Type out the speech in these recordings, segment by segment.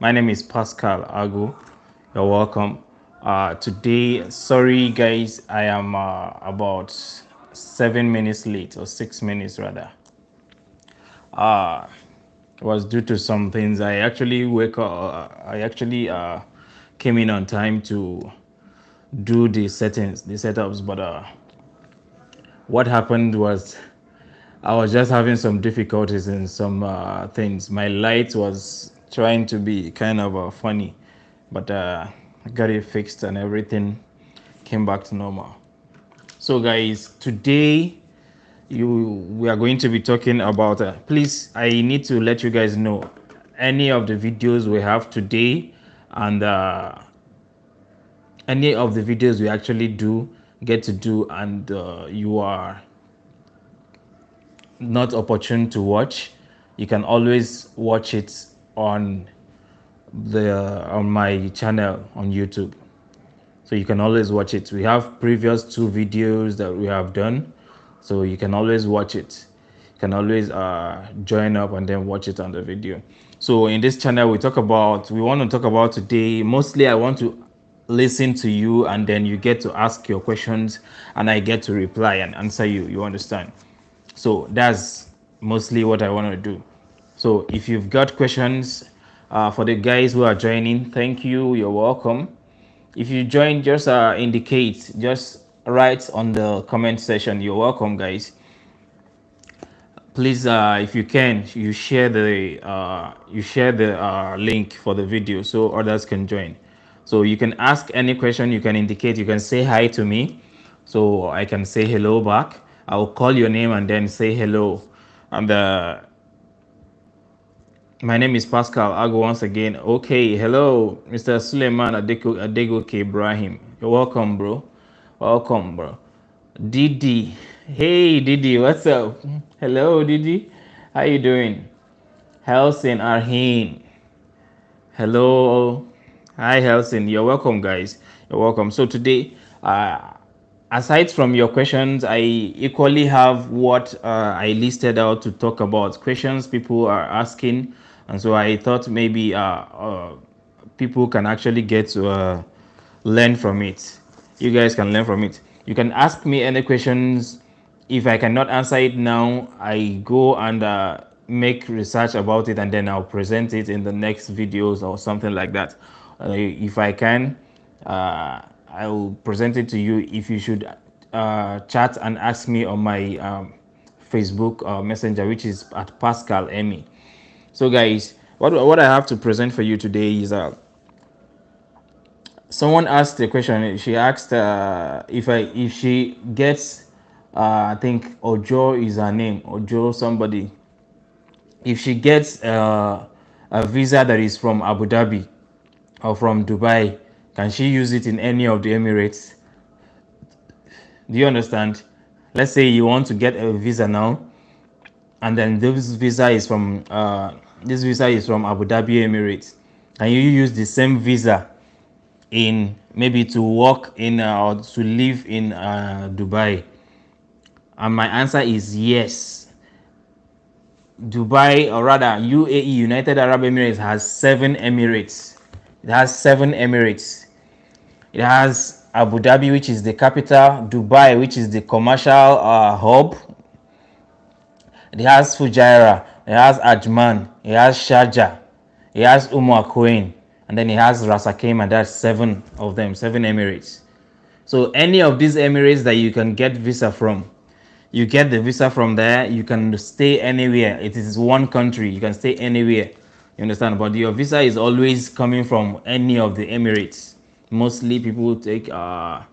My name is Pascal Agu. You're welcome. Today, sorry guys, I am about 7 minutes late, or 6 minutes rather. It was due to some things. I actually came in on time to do the setups, but what happened was I was just having some difficulties in some things. My light was trying to be kind of funny, but I got it fixed and everything came back to normal. So, guys, today we are going to be talking about. Please, I need to let you guys know any of the videos we have today and any of the videos we actually get to do, and you are not opportune to watch, you can always watch it on my channel on YouTube. So you can always watch it. We have previous 2 videos that we have done, so you can always watch it. You can always join up and then watch it on the video. So in this channel, we want to talk about today. Mostly, I want to listen to you, and then you get to ask your questions, and I get to reply and answer you. You understand? So that's mostly what I want to do. So if you've got questions, for the guys who are joining, thank you. You're welcome. If you join, just indicate, just write on the comment section. You're welcome, guys. Please, if you can, you share the link for the video so others can join. So you can ask any question, you can indicate, you can say hi to me, so I can say hello back. I'll call your name and then say hello. And my name is Pascal. I'll go once again. Okay, hello, Mr. Suleiman Adegoke Ibrahim. You're welcome, bro. Welcome, bro. Didi. Hey, Didi, what's up? Hello, Didi. How you doing? Helsin Arhin. Hello. Hi, Helsin. You're welcome, guys. You're welcome. So today, aside from your questions, I equally have what I listed out to talk about. Questions people are asking, and so I thought maybe people can actually get to learn from it. You guys can learn from it. You can ask me any questions. If I cannot answer it now, I go and make research about it, and then I'll present it in the next videos or something like that. If I can, I will present it to you. If you should chat and ask me on my Facebook Messenger, which is at Pascal Emmy. So, guys, what I have to present for you today is someone asked a question. She asked if she gets I think Ojo is her name, Ojo somebody. If she gets a visa that is from Abu Dhabi or from Dubai, can she use it in any of the Emirates? Do you understand? Let's say you want to get a visa now, and then this visa is from Abu Dhabi Emirates. Can you use the same visa in maybe to work in or to live in Dubai? And my answer is yes. Dubai, or rather UAE, United Arab Emirates, has 7 Emirates. It has 7 Emirates. It has Abu Dhabi, which is the capital, Dubai, which is the commercial hub. It has Fujairah, it has Ajman, it has Sharjah, it has Quain, and then it has Ras Al Khaimah. That's 7 of them, 7 Emirates. So any of these Emirates that you can get visa from, you get the visa from there. You can stay anywhere. It is one country. You can stay anywhere. You understand? But your visa is always coming from any of the Emirates. Mostly people take either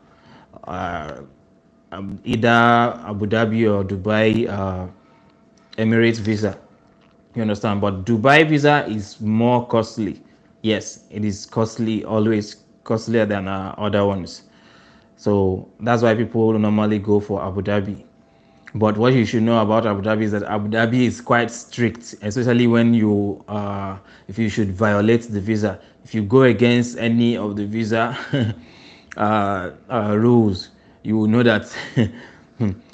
Abu Dhabi or Dubai Emirates visa. You understand? But Dubai visa is more costly. Yes, it is costly, always costlier than other ones. So that's why people normally go for Abu Dhabi. But what you should know about Abu Dhabi is that Abu Dhabi is quite strict, especially when you, if you should violate the visa. If you go against any of the visa rules, you will know that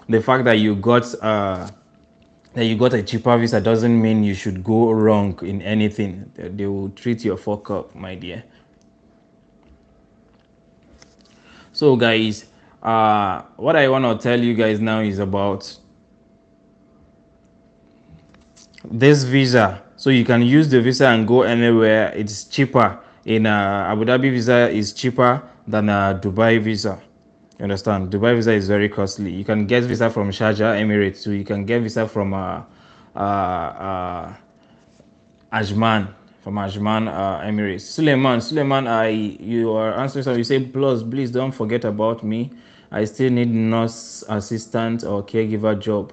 the fact that you got that you got a cheaper visa doesn't mean you should go wrong in anything. They will treat your fuck up, my dear. So guys, what I want to tell you guys now is about this visa. So you can use the visa and go anywhere. It's cheaper in Abu Dhabi visa is cheaper than a Dubai visa. You understand? Dubai visa is very costly. You can get visa from Sharjah Emirates, so you can get visa from Ajman, Emirates. Suleiman, you are answering something. You say, plus, please don't forget about me. I still need nurse assistant or caregiver job.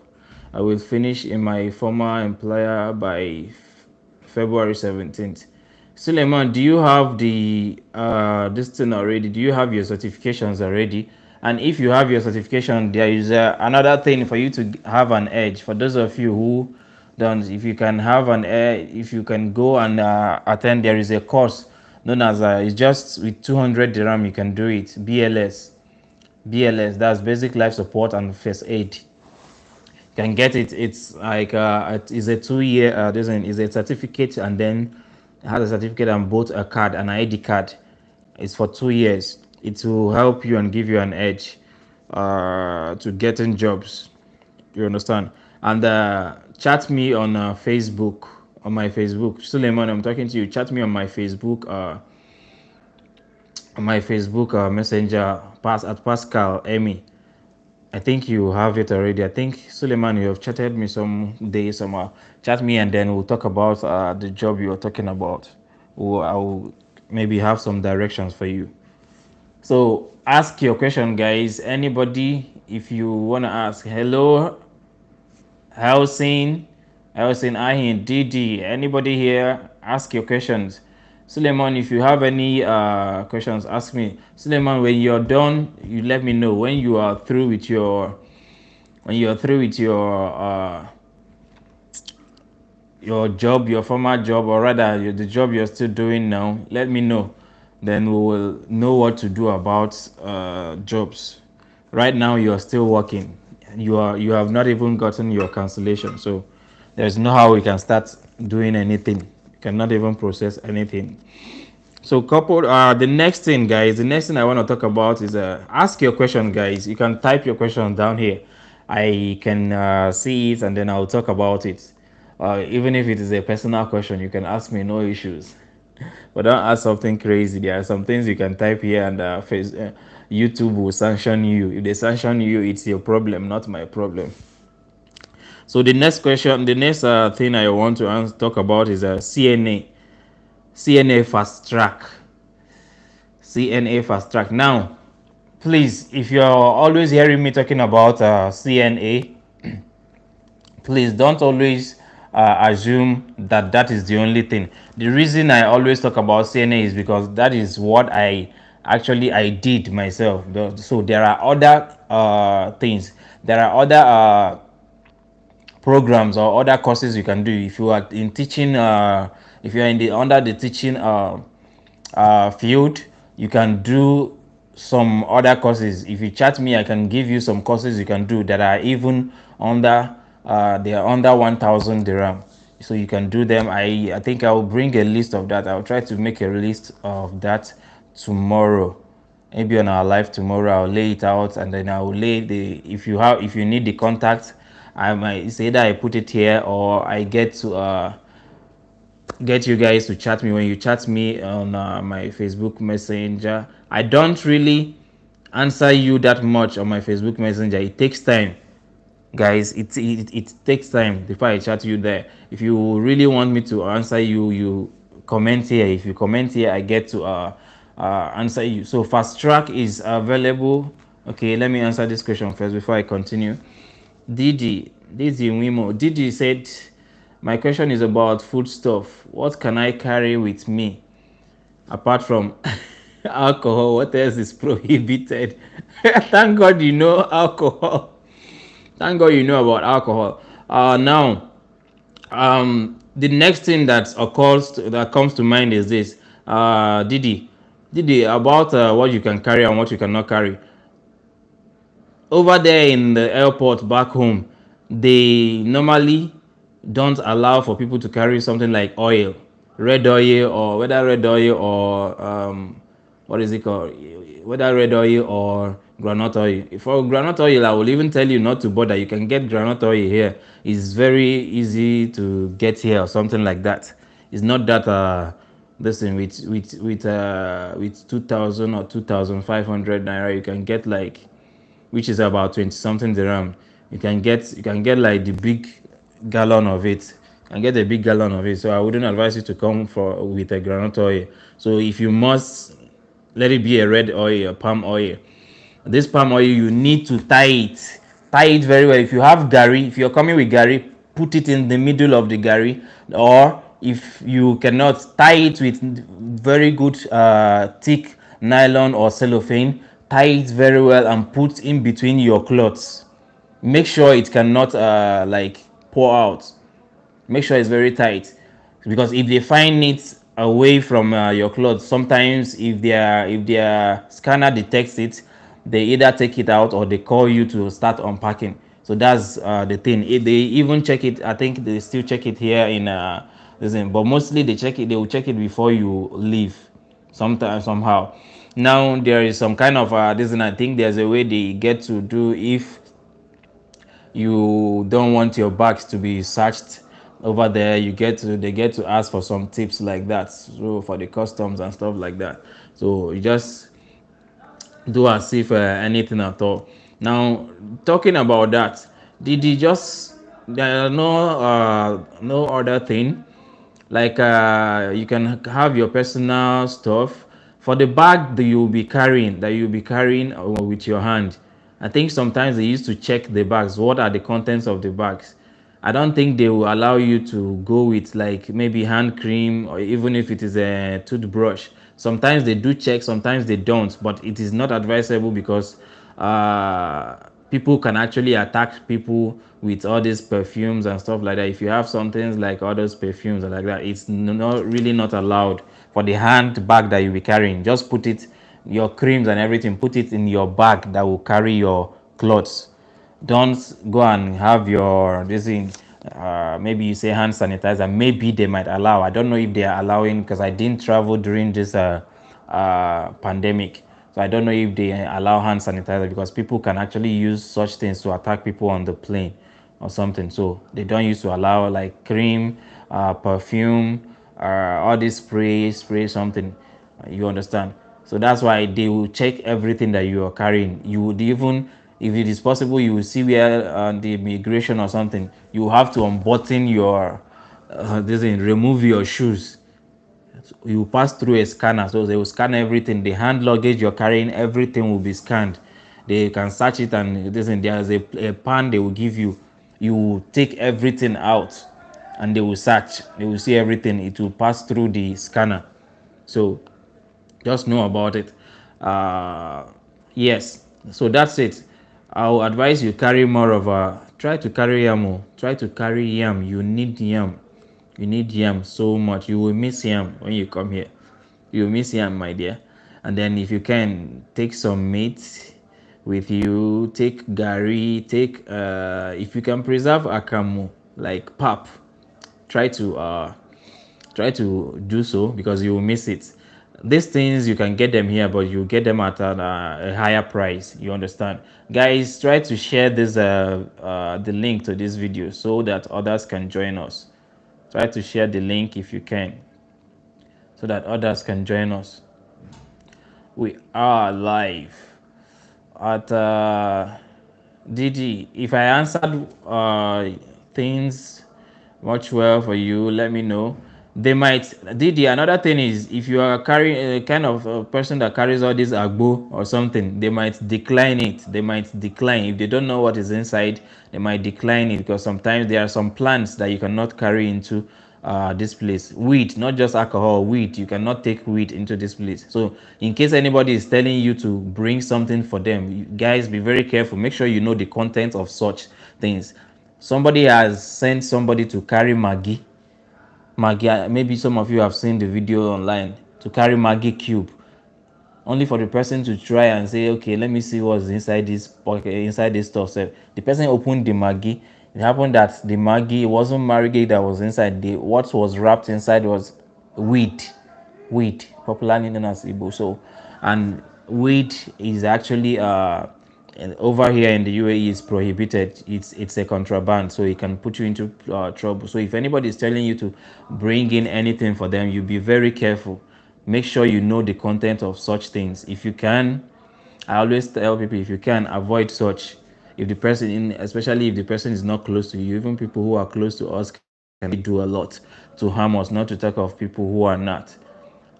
I will finish in my former employer by February 17th. Suleiman, do you have the this thing already? Do you have your certifications already? And if you have your certification, there is another thing for you to have an edge. For those of you who don't, if you can have an edge, if you can go and attend, there is a course known as it's just with 200 dirham you can do it. BLS, that's basic life support and first aid. You can get it. It's like it's a 2 year. This is a certificate, and then it has a certificate and both a card, an ID card. It's for 2 years. It will help you and give you an edge to getting jobs. You understand? And chat me on Facebook, on my Facebook. Suleiman, I'm talking to you. Chat me on my Facebook. Messenger, at Pascal Emmy. I think you have it already. I think Suleiman, you have chatted me some day somewhere. Chat me and then we'll talk about the job you're talking about. I'll maybe have some directions for you. So ask your question, guys. Anybody, if you wanna ask, hello, Helsing, Ahin, DD. Anybody here? Ask your questions. Suleiman, if you have any questions, ask me. Suleiman, when you're done, you let me know. When you are through with your your job, your former job, or rather the job you're still doing now, let me know. Then we will know what to do about jobs. Right now, you are still working. You have not even gotten your cancellation, so there's no how we can start doing anything. You cannot even process anything. So couple the next thing, guys, the next thing I want to talk about is ask your question, guys. You can type your question down here. I can see it and then I'll talk about it. Even if it is a personal question, you can ask me, no issues. But don't ask something crazy. There are some things you can type here and YouTube will sanction you. If they sanction you, it's your problem, not my problem. So the next question, the next thing I want to talk about is CNA fast track. CNA fast track. Now, please, if you're always hearing me talking about CNA, please don't always assume that that is the only thing. The reason I always talk about CNA is because that is what I did myself. So there are other things. There are other programs or other courses you can do if you are in teaching. If you are in the under the teaching field, you can do some other courses. If you chat me, I can give you some courses you can do that are even under they are under 1000 dirham, so you can do them. I think I will bring a list of that. I'll try to make a list of that tomorrow, maybe on our live tomorrow. I'll lay it out and then I will lay the, if you need the contact, I might say that I put it here or I get you guys to chat me. When you chat me on my Facebook Messenger, I don't really answer you that much on my Facebook Messenger. It takes time, guys. It takes time before I chat you there. If you really want me to answer you, you comment here. If you comment here, I get to answer you. So fast track is available. Okay, let me answer this question first before I continue. Didi Wimo. Didi said, my question is about food stuff. What can I carry with me apart from alcohol? What else is prohibited? Thank God you know alcohol. Thank God you know about alcohol. Now, the next thing that comes to mind is this. Didi, about what you can carry and what you cannot carry. Over there in the airport back home, they normally don't allow for people to carry something like oil, red oil, or whether red oil or what is it called, whether red oil or groundnut oil. For groundnut oil, I will even tell you not to bother. You can get groundnut oil here. It's very easy to get here or something like that. It's not that this thing with 2,000 or 2,500 naira you can get like, which is about 20 something dirham. You can get like the big gallon of it. You can get a big gallon of it. So I wouldn't advise you to come for with a groundnut oil. So if you must, let it be a red oil, a palm oil. This palm oil, you need to tie it very well. If you have gari, if you're coming with gari, put it in the middle of the gari. Or if you cannot, tie it with very good thick nylon or cellophane. Tie it very well and put in between your cloths. Make sure it cannot like pour out. Make sure it's very tight, because if they find it away from your clothes, sometimes if their scanner detects it, they either take it out or they call you to start unpacking. So that's the thing. If they even check it, I think they still check it here in listen, but mostly they will check it before you leave, sometimes somehow. Now there is some kind of this, and I think there's a way they get to do if you don't want your bags to be searched over there. They get to ask for some tips like that, so for the customs and stuff like that. So you just do as if anything at all. Now, talking about that, did you just, there are no other thing like you can have your personal stuff for the bag that you'll be carrying with your hand. I think sometimes they used to check the bags, what are the contents of the bags. I don't think they will allow you to go with like maybe hand cream, or even if it is a toothbrush. Sometimes they do check, sometimes they don't, but it is not advisable because people can actually attack people with all these perfumes and stuff like that. If you have some things like all those perfumes and like that, it's not really not allowed for the hand bag that you'll be carrying. Just put it, your creams and everything, put it in your bag that will carry your clothes. Don't go and have your this thing. Maybe you say hand sanitizer. Maybe they might allow. I don't know if they are allowing, because I didn't travel during this pandemic. So I don't know if they allow hand sanitizer, because people can actually use such things to attack people on the plane or something. So they don't used to allow like cream, perfume, all this spray something. You understand? So that's why they will check everything that you are carrying. You would even, if it is possible, you will see where the immigration or something. You have to unbutton your this thing, remove your shoes. You pass through a scanner, so they will scan everything. The hand luggage you're carrying, everything will be scanned. They can search it, and this, and there's a pan they will give you. You take everything out and they will search. They will see everything. It will pass through the scanner. So just know about it. Yes, so that's it. I'll advise you carry more of a, try to carry yam. Try to carry yam. You need yam. You need yam so much. You will miss yam when you come here. You will miss yam, my dear. And then if you can, take some meat with you. Take gari. Take if you can preserve akamu like pap. Try to do so, because you will miss it. These things you can get them here, but you get them at a higher price. You understand, guys? Try to share this the link to this video so that others can join us. Try to share the link if you can, so that others can join us. We are live at DD. If I answered things much well for you, let me know. They might, Didi, another thing is, if you are carrying a kind of a person that carries all this agbo or something, they might decline it. They might decline if they don't know what is inside. They might decline it, because sometimes there are some plants that you cannot carry into this place. Weed, not just alcohol, weed. You cannot take weed into this place. So in case anybody is telling you to bring something for them, you guys, be very careful. Make sure you know the content of such things. Somebody has sent somebody to carry Maggie, maybe some of you have seen the video online, to carry Maggie cube, only for the person to try and say, okay, let me see what's inside this pocket, inside this stuff. So the person opened the Maggie, It happened that the Maggi, it wasn't Marigate that was inside. The what was wrapped inside was wheat, popularly known as Igbo. So, and wheat is actually over here in the UAE is prohibited. It's a contraband, so it can put you into trouble. So if anybody is telling you to bring in anything for them, you be very careful. Make sure you know the content of such things. If you can, I always tell people, if you can, avoid such. If the person in, especially if the person is not close to you, even people who are close to us can do a lot to harm us, not to talk of people who are not.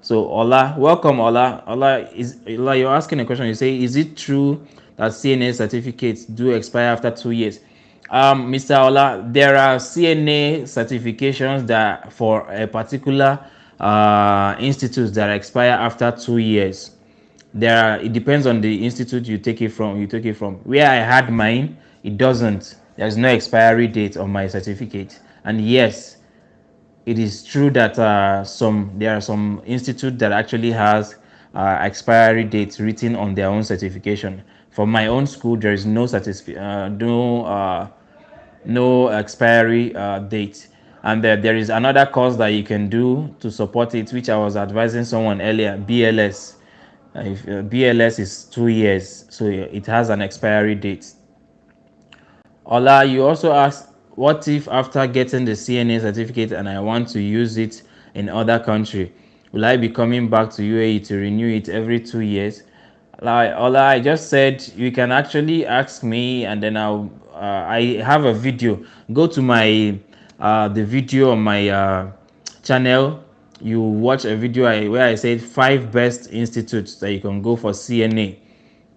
So Ola, welcome Ola. Ola, you're asking a question. You say, is it true that CNA certificates do expire after 2 years? Mr. Ola, there are CNA certifications that for a particular institute that expire after 2 years. It depends on the institute you take it from. Where I had mine, it doesn't. There's no expiry date on my certificate. And yes, it is true that there are some institute that actually has expiry dates written on their own certification. For my own school, there is no expiry date. And there is another course that you can do to support it, which I was advising someone earlier, BLS. If BLS is 2 years, so it has an expiry date. Ola, you also asked, what if after getting the CNA certificate and I want to use it in other country, will I be coming back to UAE to renew it every 2 years? Like Ola, I just said you can actually ask me, and then I have a video. Go to my the video on my channel. You watch a video where I said 5 best institutes that you can go for CNA.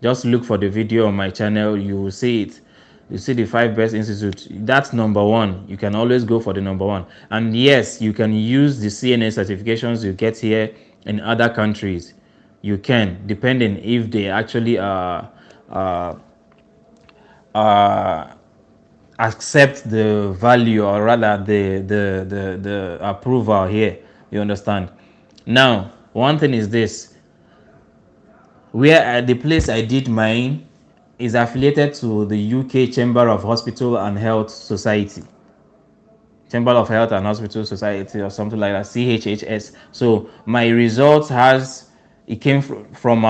Just look for the video on my channel, you will see it. You see the 5 best institutes. That's number one. You can always go for the number one. And yes, you can use the CNA certifications you get here in other countries. You can, depending if they actually uh, uh, accept the value, or rather the approval here. You understand? Now, one thing is this: where the place I did mine is affiliated to the UK Chamber of Hospital and Health Society. Chamber of Health and Hospital Society or something like that, CHHS. So my results it came from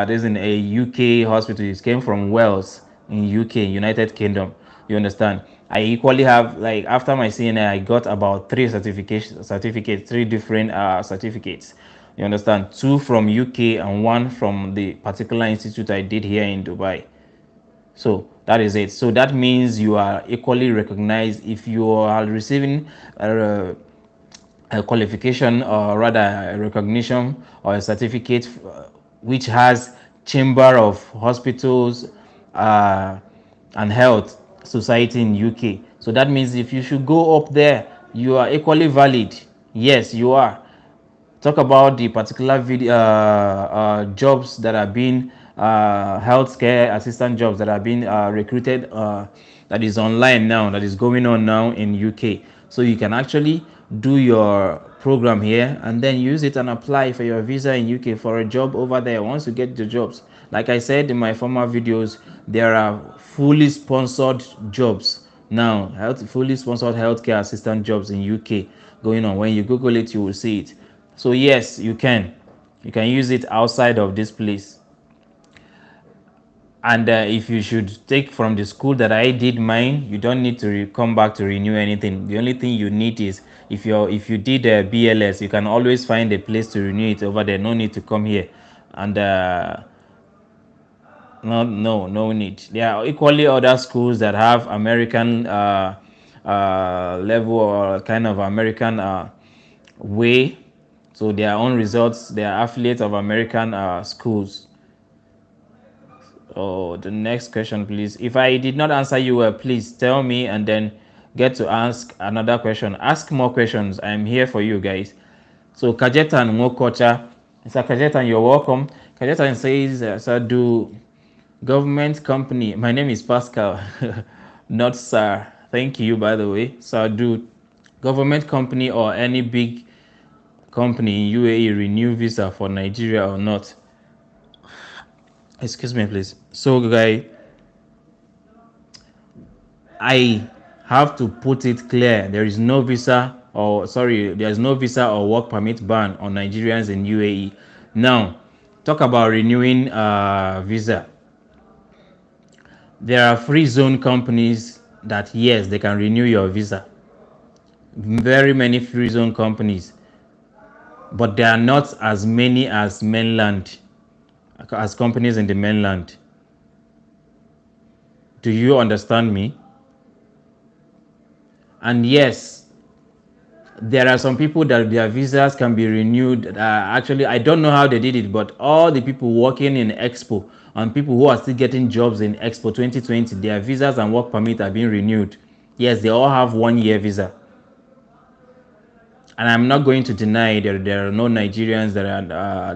there's in a UK hospital. It came from Wales in UK, United Kingdom. You understand? I equally have, like, after my CNA, I got about 3 certificates, 3 different certificates. You understand? 2 from UK and 1 from the particular institute I did here in Dubai. So that is it. So that means you are equally recognized if you are receiving a qualification, or rather a recognition or a certificate which has Chamber of Hospitals and Health Society in UK. So that means if you should go up there, you are equally valid. Yes, you are. Talk about the particular jobs that are being healthcare assistant jobs that are being recruited, that is online now, that is going on now in UK. So you can actually do your program here and then use it and apply for your visa in UK for a job over there once you get the jobs. Like I said in my former videos, there are fully sponsored jobs now, fully sponsored healthcare assistant jobs in UK going on. When you Google it, you will see it. So yes, you can use it outside of this place. And if you should take from the school that I did mine, you don't need to come back to renew anything. The only thing you need is, if you did BLS, you can always find a place to renew it over there. No need to come here. And no need. There are equally other schools that have American level, or kind of American way. So their own results, they are affiliates of American schools. Oh, the next question, please. If I did not answer you well, please tell me and then get to ask another question. Ask more questions. I'm here for you guys. So Kajetan Mokocha, Mr. Kajetan, you're welcome. Kajetan says, sir, do government company, my name is Pascal, not sir. Thank you, by the way. So do government company or any big company in UAE renew visa for Nigeria or not? Excuse me, please. So, guy, I have to put it clear. There is no visa there's no visa or work permit ban on Nigerians in UAE. Now, talk about renewing visa. There are free zone companies that, yes, they can renew your visa. Very many free zone companies, but there are not as many as mainland, as companies in the mainland. Do you understand me? And yes, there are some people that their visas can be renewed. Actually, I don't know how they did it, but all the people working in Expo and people who are still getting jobs in Expo 2020, their visas and work permit are being renewed. Yes, they all have 1 year visa. And I'm not going to deny there are no Nigerians that are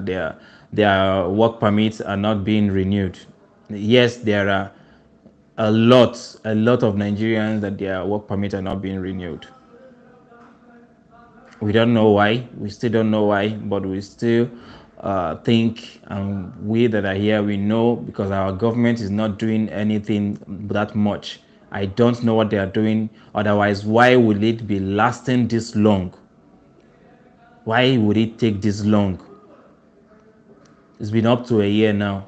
their work permits are not being renewed. Yes, there are a lot of Nigerians that their work permits are not being renewed. We don't know why. We still don't know why, but we still think, and we that are here, we know, because our government is not doing anything that much. I don't know what they are doing. Otherwise, why will it be lasting this long? Why would it take this long? It's been up to a year now.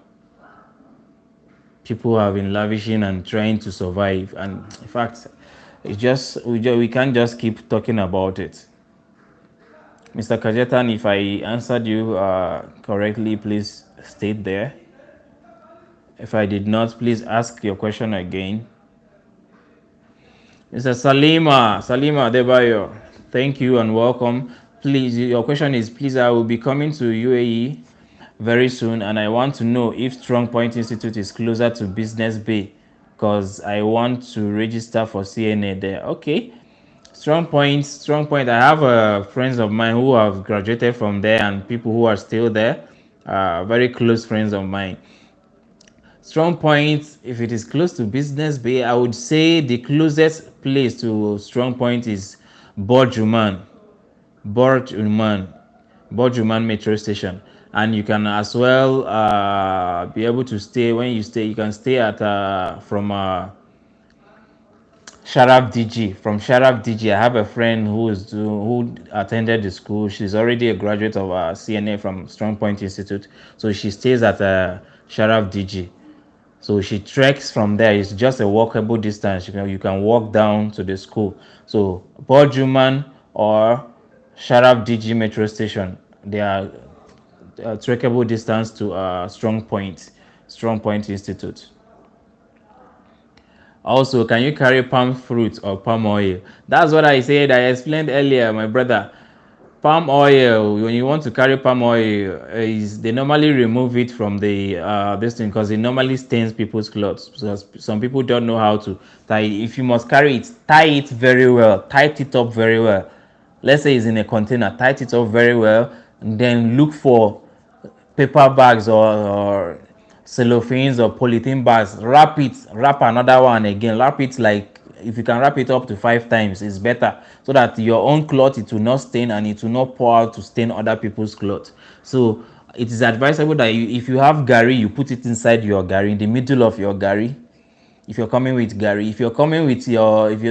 People have been lavishing and trying to survive, and in fact, we can't just keep talking about it. Mr. Kajetan, if I answered you correctly, please state there. If I did not, please ask your question again. Mr. Salima Debayo, thank you and welcome. Please, your question is, please, I will be coming to UAE very soon, and I want to know if Strong Point Institute is closer to Business Bay, because I want to register for CNA there. Okay. Strong Point. I have friends of mine who have graduated from there and people who are still there. Very close friends of mine. Strong Point, if it is close to Business Bay, I would say the closest place to Strong Point is Borjuman metro station. And you can as well be able to stay. When you stay, you can stay at from Sharaf DG. From Sharaf DG, I have a friend who attended the school. She's already a graduate of CNA from Strong Point Institute. So she stays at Sharaf DG. So she treks from there. It's just a walkable distance. You can walk down to the school. So Borjuman or Sharaf DG metro station, they are trackable distance to Strong Point Institute. Also, can you carry palm fruit or palm oil? That's what I said. I explained earlier, my brother. Palm oil, when you want to carry palm oil, they normally remove it from the this thing, because it normally stains people's clothes. So some people don't know how to tie it. If you must carry it, tie it very well. Tie it up very well. Let's say it's in a container. Tie it up very well, and then look for paper bags or cellophanes or polythene bags. Wrap another one again. Wrap it, like, if you can wrap it up to 5 times, it's better, so that your own cloth, it will not stain and it will not pour out to stain other people's clothes. So it is advisable that if you have gari, you put it inside your gari, in the middle of your gari. If you're coming with gari, if you're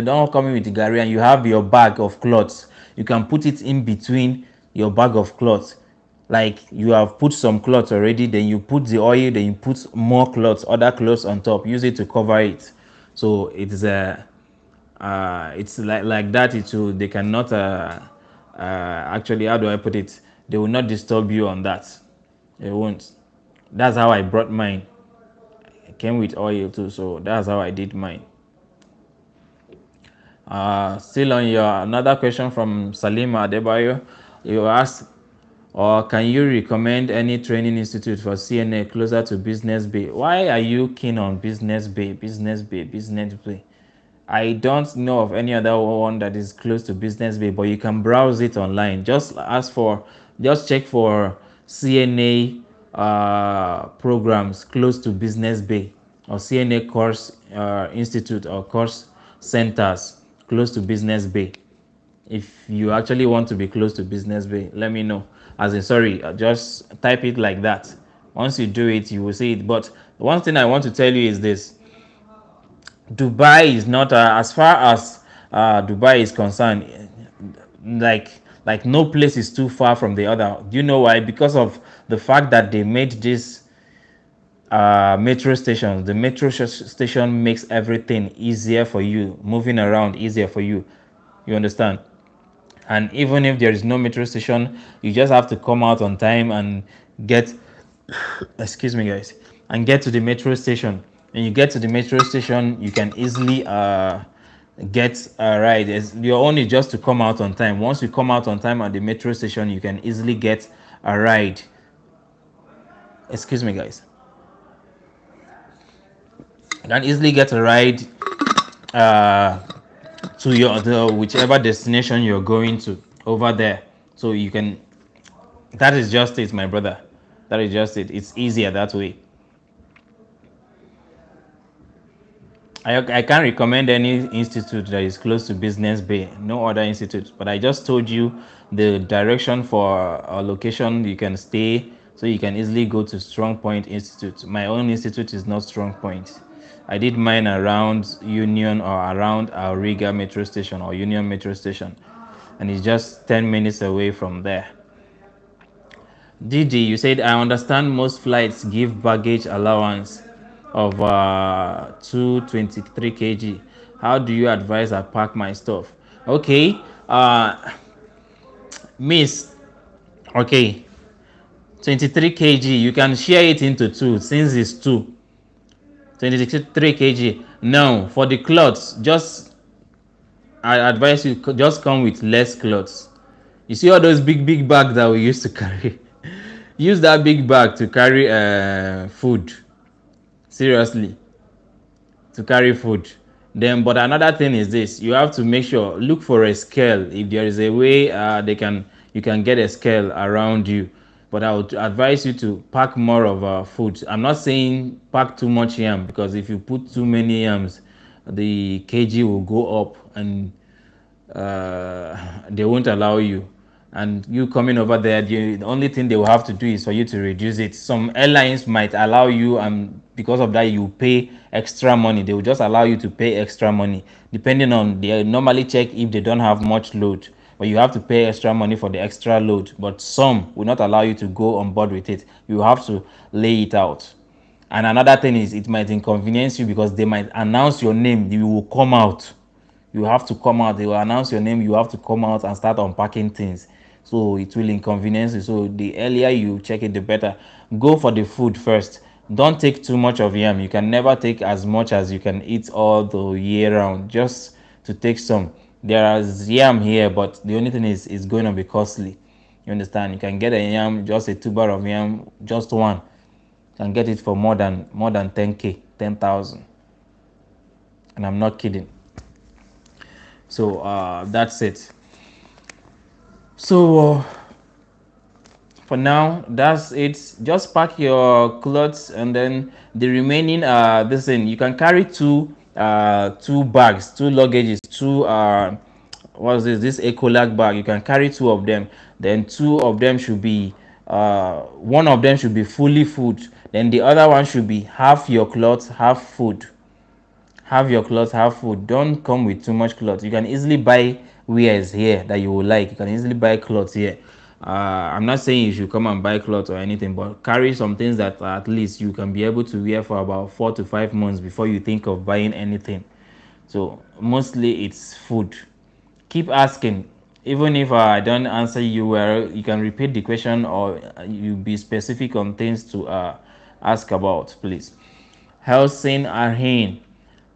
not coming with gari and you have your bag of clothes, you can put it in between your bag of clothes. Like, you have put some clothes already, then you put the oil, then you put more clothes, other clothes on top, use it to cover it. So it's like that. They cannot actually, how do I put it, they will not disturb you on that. They won't. That's how I brought mine. It came with oil too, so that's how I did mine. Still on your another question from Salima Adebayo, you asked, or can you recommend any training institute for CNA closer to Business Bay? Why are you keen on Business Bay? I don't know of any other one that is close to Business Bay, but you can browse it online. Just check for CNA programs close to Business Bay, or CNA course institute or course centers close to Business Bay. If you actually want to be close to Business Bay, let me know. Just type it like that. Once you do it, you will see it. But one thing I want to tell you is this: Dubai is not as far as Dubai is concerned, like no place is too far from the other. Do you know why? Because of the fact that they made this metro stations. The metro station makes everything easier for you, moving around easier for you. You understand? And even if there is no metro station, you just have to come out on time and get, excuse me guys, and get to the metro station. When you get to the metro station, you can easily get a ride. Your only just to come out on time. Once you come out on time at the metro station, you can easily get a ride. Excuse me guys, you can easily get a ride uh, to whichever destination you're going to over there. So you can, that is just it, my brother. That is just it. It's easier that way. I can't recommend any institute that is close to Business Bay. No other institute. But I just told you the direction for a location you can stay, so you can easily go to Strong Point Institute. My own institute is not Strong Point. I did mine around Union or around Riga metro station or Union metro station, and it's just 10 minutes away from there. DD, you said, I understand most flights give baggage allowance of 223 kg. How do you advise I pack my stuff? Okay, miss, okay, 23 kg, you can share it into two since it's 23 kg. Now, for the clothes, just, I advise you just come with less clothes. You see all those big bags that we used to carry? Use that big bag to carry food. Seriously, to carry food. Then, but another thing is this: you have to make sure, look for a scale. If there is a way you can get a scale around you. But I would advise you to pack more of food. I'm not saying pack too much yam, because if you put too many yams, the kg will go up and they won't allow you. And you coming over there, the only thing they will have to do is for you to reduce it. Some airlines might allow you, and because of that you pay extra money. They will just allow you to pay extra money, depending on, they normally check if they don't have much load, but you have to pay extra money for the extra load. But some will not allow you to go on board with it. You have to lay it out. And another thing is, it might inconvenience you because they might announce your name. You will come out, you have to come out. They will announce your name, you have to come out and start unpacking things. So it will inconvenience you. So the earlier you check it, the better. Go for the food first. Don't take too much of yam. You can never take as much as you can eat all the year round. Just to take some. There is yam here, but the only thing is, it's going to be costly. You understand? You can get a yam, just a tuber of yam, just one. You can get it for more than 10k, 10,000. And I'm not kidding. So that's it. So for now, that's it. Just pack your clothes, and then the remaining this thing, you can carry two bags, two luggages, two what's this Ecolag bag. You can carry two of them. Then two of them should be one of them should be fully food, then the other one should be half your clothes, half food. Have your clothes, have food. Don't come with too much clothes. You can easily buy wares here that you will like. You can easily buy clothes here. I'm not saying you should come and buy clothes or anything, but carry some things that at least you can be able to wear for about 4 to 5 months before you think of buying anything. So mostly it's food. Keep asking. Even if I don't answer you well, you can repeat the question, or you be specific on things to ask about, please. Helsing Arhin,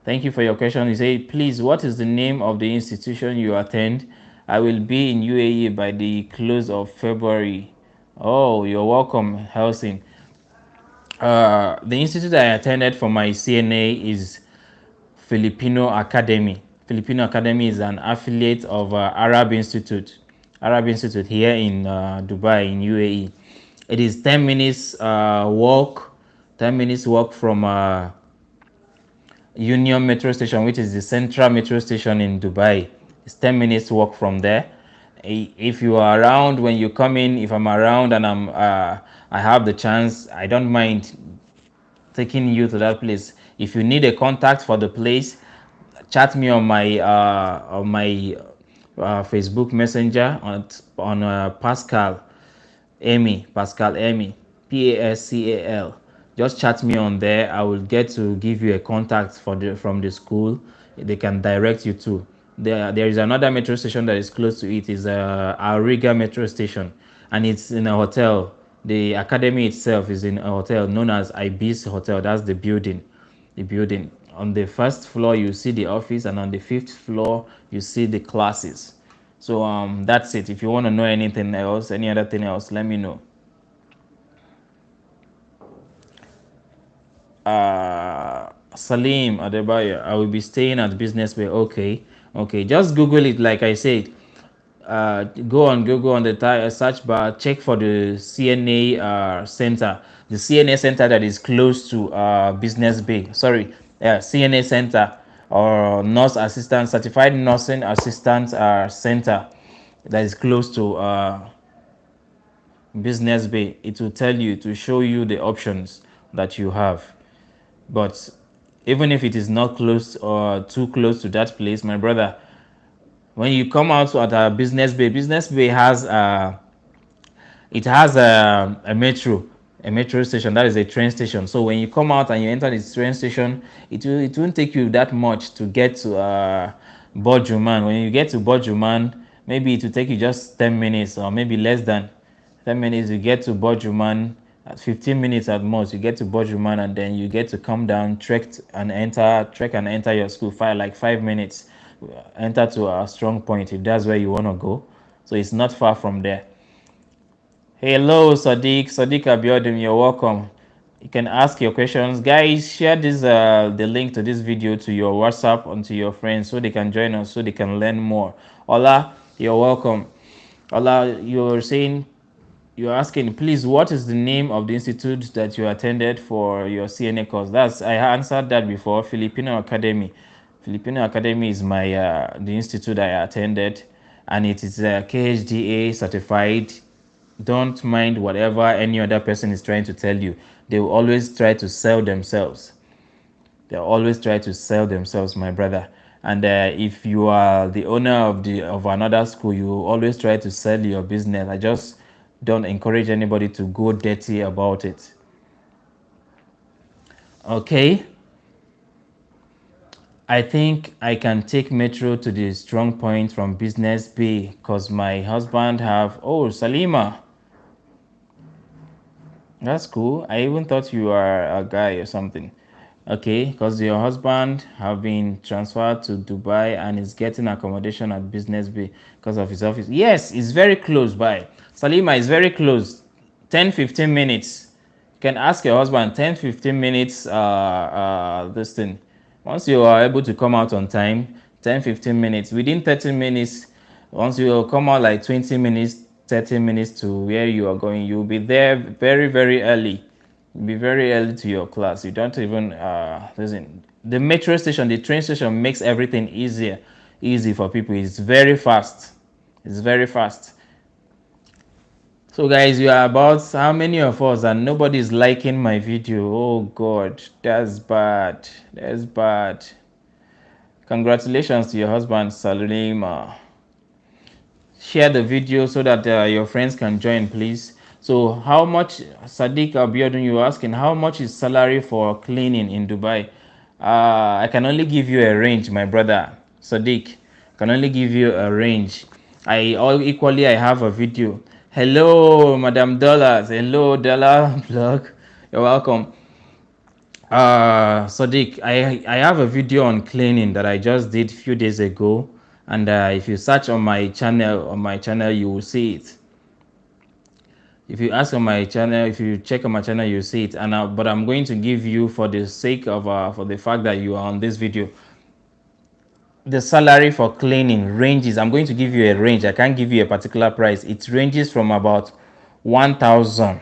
thank you for your question. You say, please, what is the name of the institution you attend? I will be in UAE by the close of February. Oh, you're welcome, Helsing. The institute I attended for my CNA is Filipino Academy. Filipino Academy is an affiliate of Arab Institute. Arab Institute here in Dubai, in UAE. It is 10 minutes walk, 10 minutes walk from Union metro station, which is the central metro station in Dubai. It's 10 minutes walk from there. If you are around when you come in, if I'm around and I have the chance, I don't mind taking you to that place. If you need a contact for the place, chat me on my Facebook Messenger on Pascal Amy, Pascal. Just chat me on there. I will get to give you a contact from the school. They can direct you to. There is another metro station that is close to it. Is Auriga metro station, and it's in a hotel. The academy itself is in a hotel known as Ibis Hotel. That's the building. The building. On the first floor, you see the office, and on the fifth floor, you see the classes. So that's it. If you want to know anything else, any other thing else, let me know. Salim Adebayo, I will be staying at Business Bay. Okay, just Google it. Like I said, go on Google on the search bar, check for the CNA center, the CNA center that is close to Business Bay. Sorry, CNA center or nurse assistant, certified nursing assistant center that is close to Business Bay. It will tell you, to show you the options that you have. But even if it is not close or too close to that place, my brother, when you come out at a Business Bay has a metro station. That is a train station. So when you come out and you enter the train station, it won't take you that much to get to Bojuman. When you get to Bojuman, maybe it will take you just 10 minutes or maybe less than 10 minutes. You get to Bojuman at 15 minutes at most. You get to Bojuman, and then you get to come down, trek and enter your school. Like 5 minutes, enter to a strong point if that's where you want to go. So it's not far from there. Hello, Sadiq Abiodun, you're welcome. You can ask your questions. Guys, share the link to this video to your WhatsApp and to your friends so they can join us, so they can learn more. Ola, you're welcome. Ola, you're asking, please, what is the name of the institute that you attended for your CNA course? I answered that before. Filipino Academy. Filipino Academy is the institute I attended, and it is KHDA certified. Don't mind whatever any other person is trying to tell you. They will always try to sell themselves. They'll always try to sell themselves, my brother. And if you are the owner of another school, you always try to sell your business. I just don't encourage anybody to go dirty about it. Okay. I think I can take metro to the strong point from Business Bay because my husband Salima. That's cool. I even thought you are a guy or something. Okay, because your husband have been transferred to Dubai and is getting accommodation at Business Bay because of his office. Yes, it's very close by. Salima is very close. 10-15 minutes. You can ask your husband 10-15 minutes this thing. Once you are able to come out on time, 10-15 minutes. Within 30 minutes, once you come out like 20 minutes, 30 minutes to where you are going, you'll be there very, very early. You'll be very early to your class. You don't even listen. The metro station, the train station makes everything easy for people. It's very fast. It's very fast. So guys, you are about how many of us, and nobody is liking my video? Oh God, that's bad. That's bad. Congratulations to your husband, Salima. Share the video so that your friends can join, please. So how much, Sadiq Abiodun, you asking, how much is salary for cleaning in Dubai? I can only give you a range, my brother. Sadiq, I can only give you a range. I have a video. Hello, Madam Dollars. Hello, Dollar Blog. You're welcome. Sadiq, I have a video on cleaning that I just did a few days ago, and if you search on my channel, you will see it. If you ask on my channel, if you check on my channel, you see it. And but I'm going to give you, for the sake of for the fact that you are on this video, the salary for cleaning ranges. I'm going to give you a range. I can't give you a particular price. It ranges from about 1,000.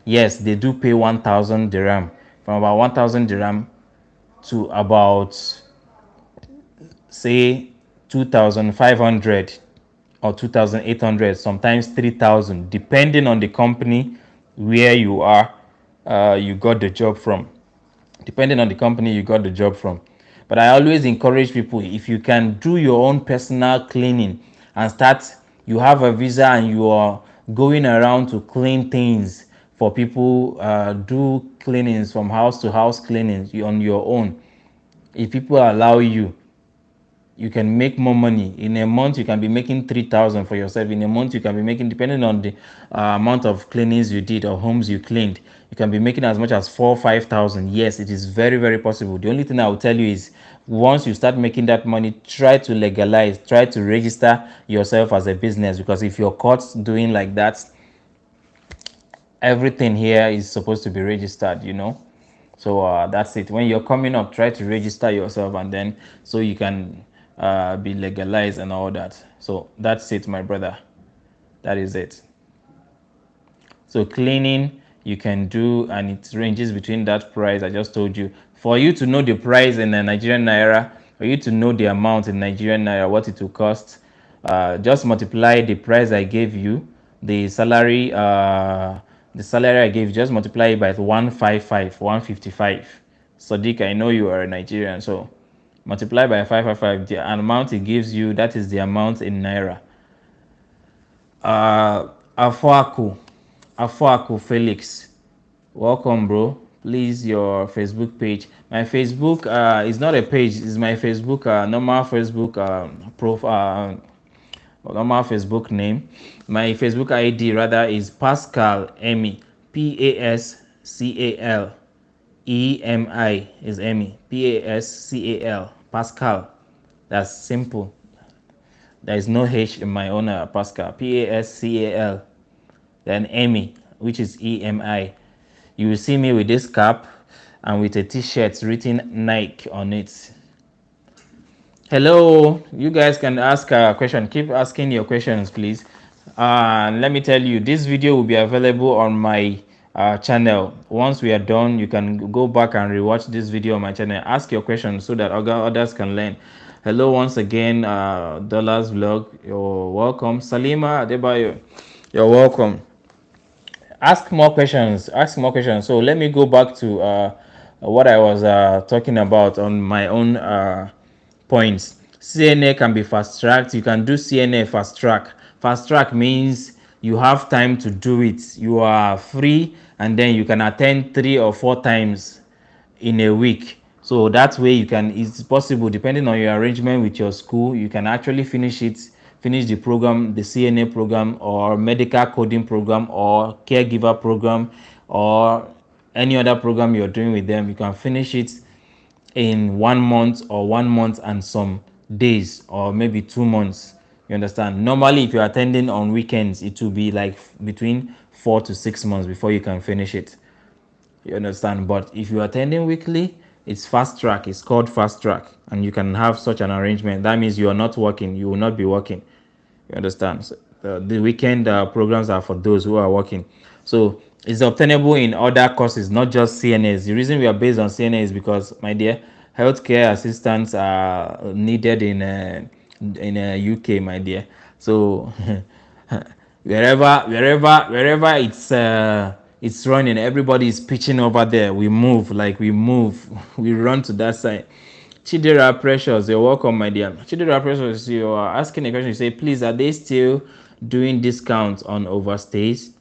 Yes, they do pay 1,000 dirham. From about 1,000 dirham to about, say, 2,500 or 2,800, sometimes 3,000, depending on the company where you are, you got the job from. Depending on the company you got the job from. But I always encourage people, if you can do your own personal cleaning and start, you have a visa and you are going around to clean things for people, do cleanings from house to house cleanings on your own. If people allow you, you can make more money. In a month you can be making 3,000 for yourself. In a month you can be making, depending on the amount of cleanings you did or homes you cleaned, you can be making as much as 4,000 5,000. Yes, it is very, very possible. The only thing I will tell you is, once you start making that money, try to legalize, try to register yourself as a business, because if you're caught doing like that, everything here is supposed to be registered, so that's it. When you're coming up, try to register yourself, and then so you can be legalized and all that. So that's it, my brother. That is it. So cleaning you can do, and it ranges between that price I just told you. For you to know the price in the Nigerian naira, for you to know the amount in Nigerian naira, what it will cost, just multiply the price I gave you, the salary, I gave you, just multiply it by 155, 155. Sadiq, I know you are a Nigerian, so multiply by 555, the amount it gives you, that is the amount in naira. Afoaku, Felix, welcome, bro. Please, your Facebook page. My Facebook is not a page, it's my Facebook, normal Facebook profile, normal Facebook name. My Facebook ID rather is Pascal Emmy, Pascal EMI is Emmy, Pascal, Pascal. That's simple. There is no H in my own Pascal. Pascal. Then Emmy, which is EMI. You will see me with this cap and with a t-shirt written Nike on it. Hello, you guys can ask a question. Keep asking your questions, please. Let me tell you, this video will be available on my channel. Once we are done, you can go back and rewatch this video on my channel. Ask your questions so that others can learn. Hello once again, Dollars Vlog. You're welcome. Salima Adebayo, you're welcome. Ask more questions. So let me go back to what I was talking about on my own points. CNA can be fast tracked. You can do CNA fast track. Fast track means you have time to do it. You are free, and then you can attend 3 or 4 times in a week. So that way you can, it's possible, depending on your arrangement with your school, you can actually finish the program, the CNA program or medical coding program or caregiver program or any other program you're doing with them. You can finish it in 1 month or 1 month and some days, or maybe 2 months. You understand? Normally, if you're attending on weekends, it will be like between 4 to 6 months before you can finish it. You understand? But if you're attending weekly, it's fast track. It's called fast track, and you can have such an arrangement. That means you are not working. You will not be working. You understand? So the weekend programs are for those who are working. So it's obtainable in other courses, not just CNAs. The reason we are based on CNA is because, my dear, healthcare assistants are needed in UK, my dear. So wherever it's running, everybody is pitching over there. We move, we run to that side. Chidera Precious, you're welcome, my dear. Chidera Precious, you are asking a question. You say, please, are they still doing discounts on overstays?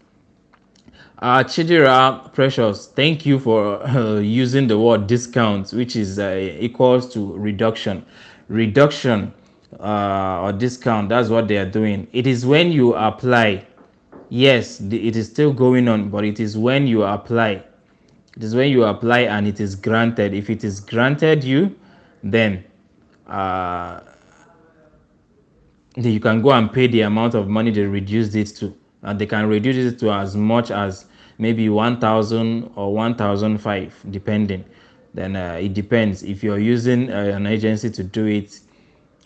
Chidera Precious, thank you for using the word discount, which is equals to reduction. Reduction or discount, that's what they are doing. It is when you apply. Yes, it is still going on, but it is when you apply. It is when you apply and it is granted. If it is granted you, then you can go and pay the amount of money they reduced it to, and they can reduce it to as much as maybe 1,000 or 1,005, depending. Then it depends. If you're using an agency to do it,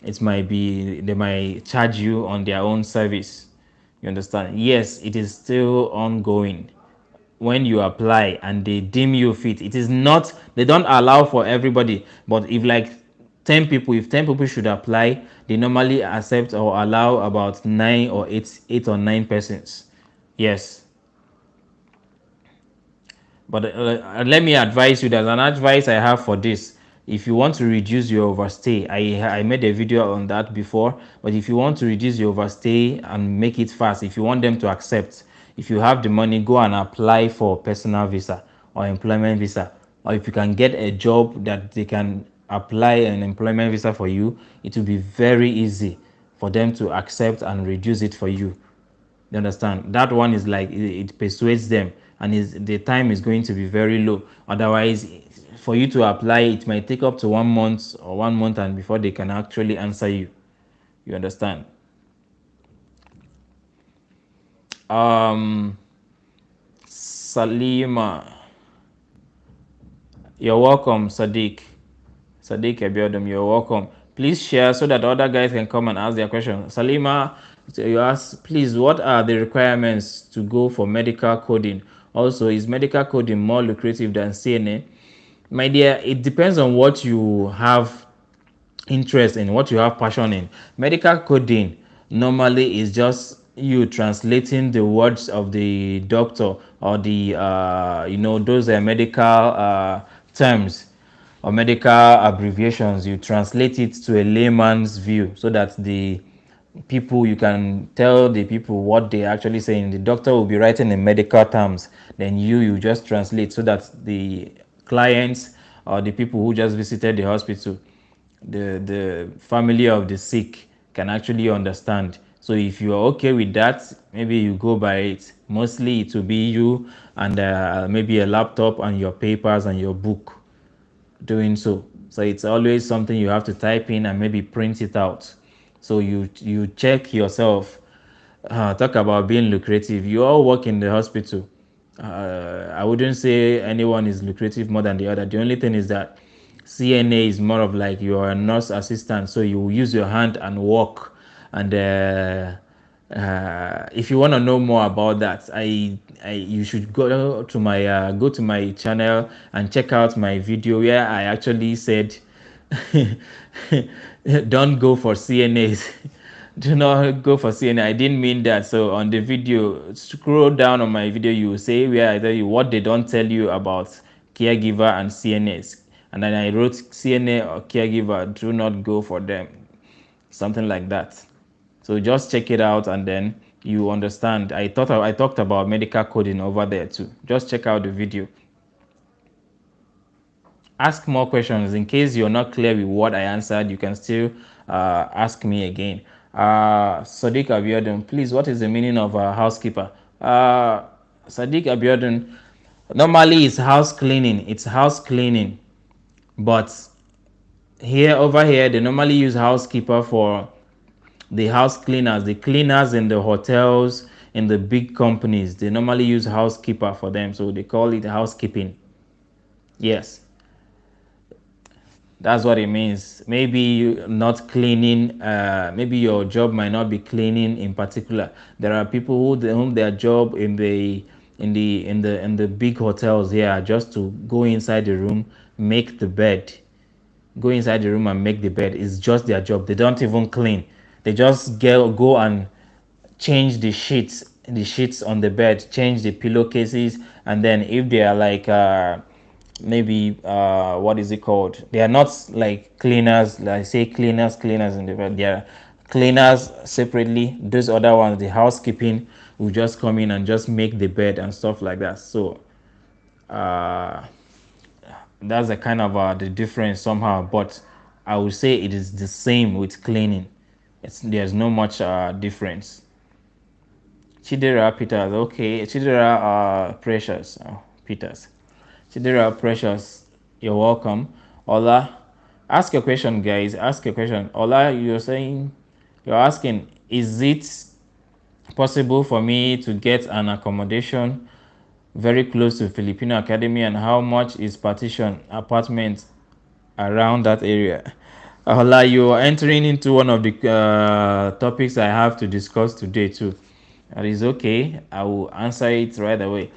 they might charge you on their own service. You understand? Yes, it is still ongoing. When you apply and they deem you fit, it is not, they don't allow for everybody, but if like 10 people, if 10 people should apply, they normally accept or allow about 9 or 8 or 9 persons. Yes, but let me advise you, there's an advice I have for this. if you want to reduce your overstay, I made a video on that before, but if you want to reduce your overstay and make it fast, if you want them to accept, if you have the money, go and apply for personal visa or employment visa, or if you can get a job that they can apply an employment visa for you, it will be very easy for them to accept and reduce it for you. You understand? That one is like it persuades them, and the time is going to be very low. Otherwise, for you to apply, it might take up to 1 month or 1 month, and before they can actually answer you. You understand? Salima, you're welcome. Sadiq Abiodun, you're welcome. Please share so that other guys can come and ask their question. Salima, you ask, please, what are the requirements to go for medical coding? Also, is medical coding more lucrative than CNA? My dear, it depends on what you have interest in, what you have passion in. Medical coding normally is just you translating the words of the doctor or the those medical terms or medical abbreviations. You translate it to a layman's view so that the people, you can tell the people what they actually saying. The doctor will be writing in medical terms, then you just translate so that the clients or the people who just visited the hospital, the family of the sick, can actually understand. So if you are okay with that, maybe you go by it. Mostly it will be you and maybe a laptop and your papers and your book doing so. So it's always something you have to type in and maybe print it out. So you check yourself. Talk about being lucrative. You all work in the hospital. I wouldn't say anyone is lucrative more than the other. The only thing is that CNA is more of like you're a nurse assistant, so you use your hand and walk. And if you want to know more about that, you should go to my channel and check out my video where I actually said don't go for CNAs. Do not go for CNA. I didn't mean that. So on the video, scroll down on my video, you will say where I tell you what they don't tell you about caregiver and CNAs. And then I wrote CNA or caregiver, do not go for them. Something like that. So just check it out and then you understand. I talked about medical coding over there too. Just check out the video. Ask more questions. In case you're not clear with what I answered, you can still ask me again. Sadiq Abiodun, please, what is the meaning of housekeeper? Sadiq Abiodun, normally it's house cleaning. It's house cleaning. But over here, they normally use housekeeper for the house cleaners, the cleaners in the hotels, in the big companies. They normally use housekeeper for them. So they call it housekeeping. Yes. That's what it means. Maybe you not cleaning. Maybe your job might not be cleaning in particular. There are people whom their job in the big hotels here just to go inside the room, make the bed, go inside the room and make the bed. It's just their job. They don't even clean. They just go and change the sheets on the bed, change the pillowcases, and then if they are like maybe what is it called, they are not like cleaners, like say cleaners in the bed. They are cleaners separately. Those other ones, the housekeeping, will just come in and just make the bed and stuff like that. So uh that's the kind of the difference somehow, but I would say it is the same with cleaning. There's no much difference. Chidera Peters, okay. Chidera Precious Peters. Chidera Precious, you're welcome. Ola, ask a question, guys. Ask a question. Ola, you're asking, is it possible for me to get an accommodation very close to Filipino Academy, and how much is partition apartment around that area? Ola, you are entering into one of the topics I have to discuss today too. That is okay. I will answer it right away.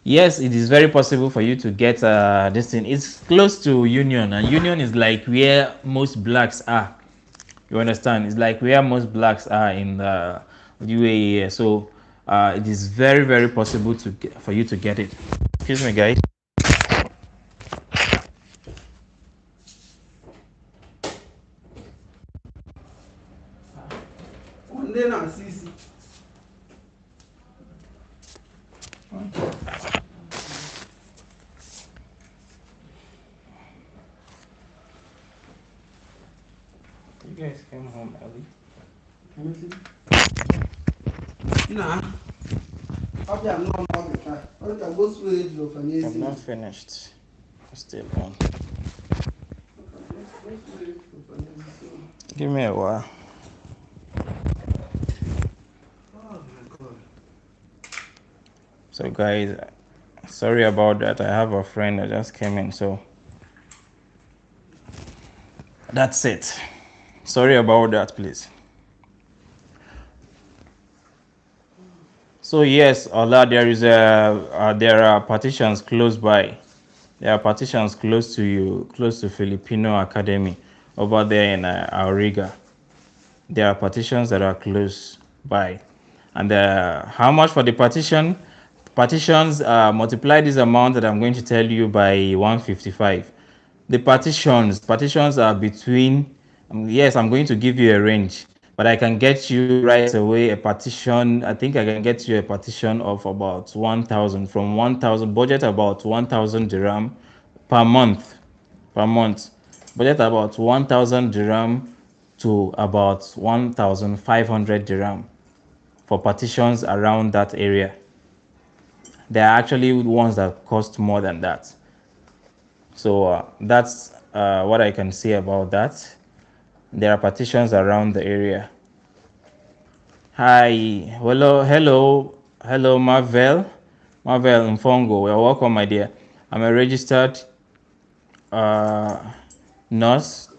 Yes, it is very possible for you to get this thing. It's close to Union, and Union is like where most blacks are. You understand? It's like where most blacks are in the UAE. So it is very, very possible for you to get it. Excuse me, guys. You guys came home early. Nah. I'm not finished. Still on. Give me a while. Oh my God. So guys, sorry about that. I have a friend that just came in, so that's it. Sorry about that, please. So yes, Allah, there are partitions close by. There are partitions close to you, close to Filipino Academy, over there in Auriga. There are partitions that are close by. And how much for the partition? Partitions, multiply this amount that I'm going to tell you by 155. The partitions are between, yes, I'm going to give you a range, but I can get you right away a partition. I think I can get you a partition of about 1,000, from 1,000, budget about 1,000 dirham per month. Budget about 1,000 dirham to about 1,500 dirham for partitions around that area. There are actually ones that cost more than that. So that's what I can say about that. There are partitions around the area. Hi, hello, Marvel Mfongo. Well, welcome, my dear. I'm a registered nurse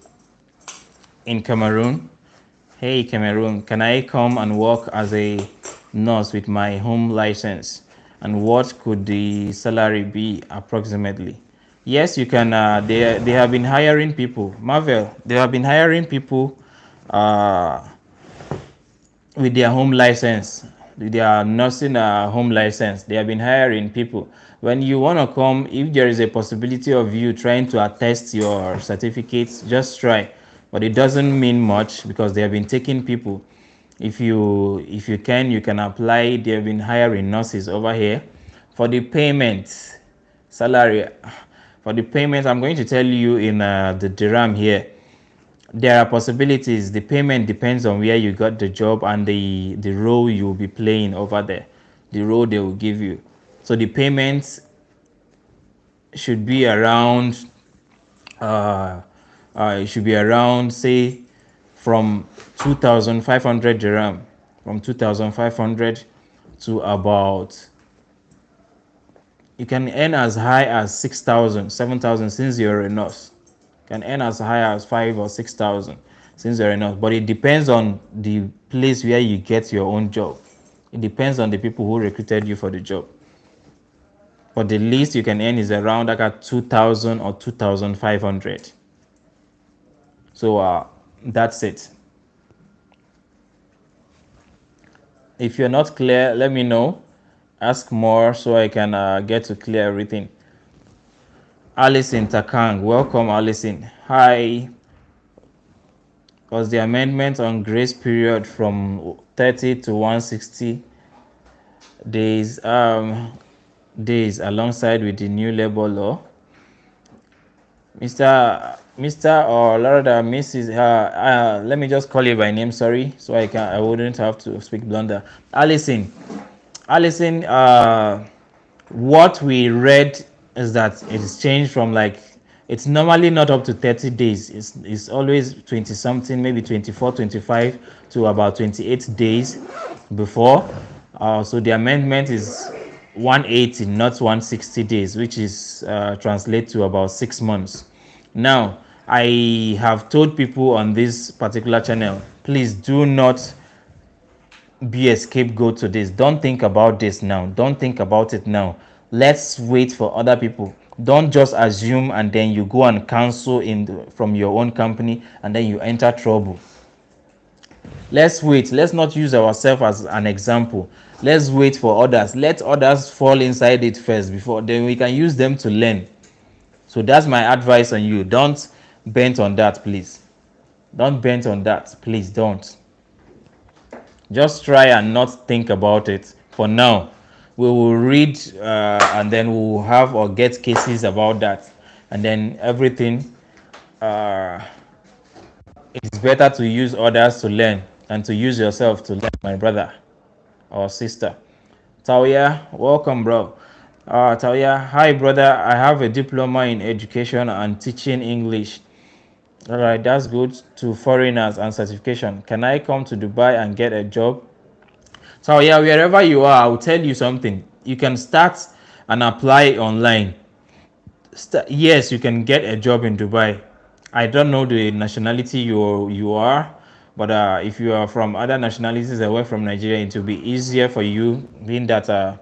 in Cameroon. Hey, Cameroon, can I come and work as a nurse with my home license? And what could the salary be approximately? Yes, you can. They have been hiring people. Marvel, they have been hiring people with their home license, with their nursing home license. They have been hiring people. When you want to come, if there is a possibility of you trying to attest your certificates, just try. But it doesn't mean much because they have been taking people. If you can apply. They have been hiring nurses over here. For the payment salary, for the payment, I'm going to tell you in the dirham here. There are possibilities. The payment depends on where you got the job and the role you will be playing over there, the role they will give you. So the payments should be around it should be around, say, from 2,500 dirham, from 2,500 to about, you can earn as high as 6,000, 7,000 since you're a nurse. Can earn as high as 5 or 6,000 since you're a nurse. But it depends on the place where you get your own job. It depends on the people who recruited you for the job. But the least you can earn is around like at 2,000 or 2,500. So that's it. If you're not clear, let me know. Ask more so I can get to clear everything. Alison Takang, welcome, Alison. Hi. Was the amendment on grace period from 30 to 160 days days alongside with the new labor law? Mr. or rather Mrs. Let me just call you by name, sorry, so I wouldn't have to speak blunder. Alison, what we read is that it is changed from, like, it's normally not up to 30 days. It's always 20 something, maybe 24, 25 to about 28 days before. So the amendment is 180, not 160 days, which is translate to about 6 months. Now, I have told people on this particular channel, please do not be a scapegoat to this. Don't think about this now. Don't think about it now. Let's wait for other people. Don't just assume and then you go and cancel from your own company and then you enter trouble. Let's wait. Let's not use ourselves as an example. Let's wait for others. Let others fall inside it first before then we can use them to learn. So that's my advice on you. Don't bend on that, please. Don't bend on that, please. Don't. Just try and not think about it for now. We will read and then we will have or get cases about that, and then everything It's better to use others to learn than to use yourself to learn, my brother or sister. Tauya, welcome, bro. Tauya, hi, brother. I have a diploma in education and teaching English. All right, that's good to foreigners and certification. Can I come to Dubai and get a job? Tauya, wherever you are, I'll tell you something. You can start and apply online. Yes, you can get a job in Dubai. I don't know the nationality you are, but if you are from other nationalities away from Nigeria, it will be easier for you, being that the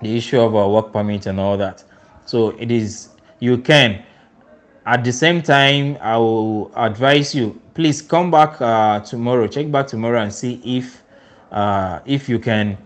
issue of a work permit and all that. So it is, you can. At the same time, I will advise you, please come back tomorrow. Check back tomorrow and see if you can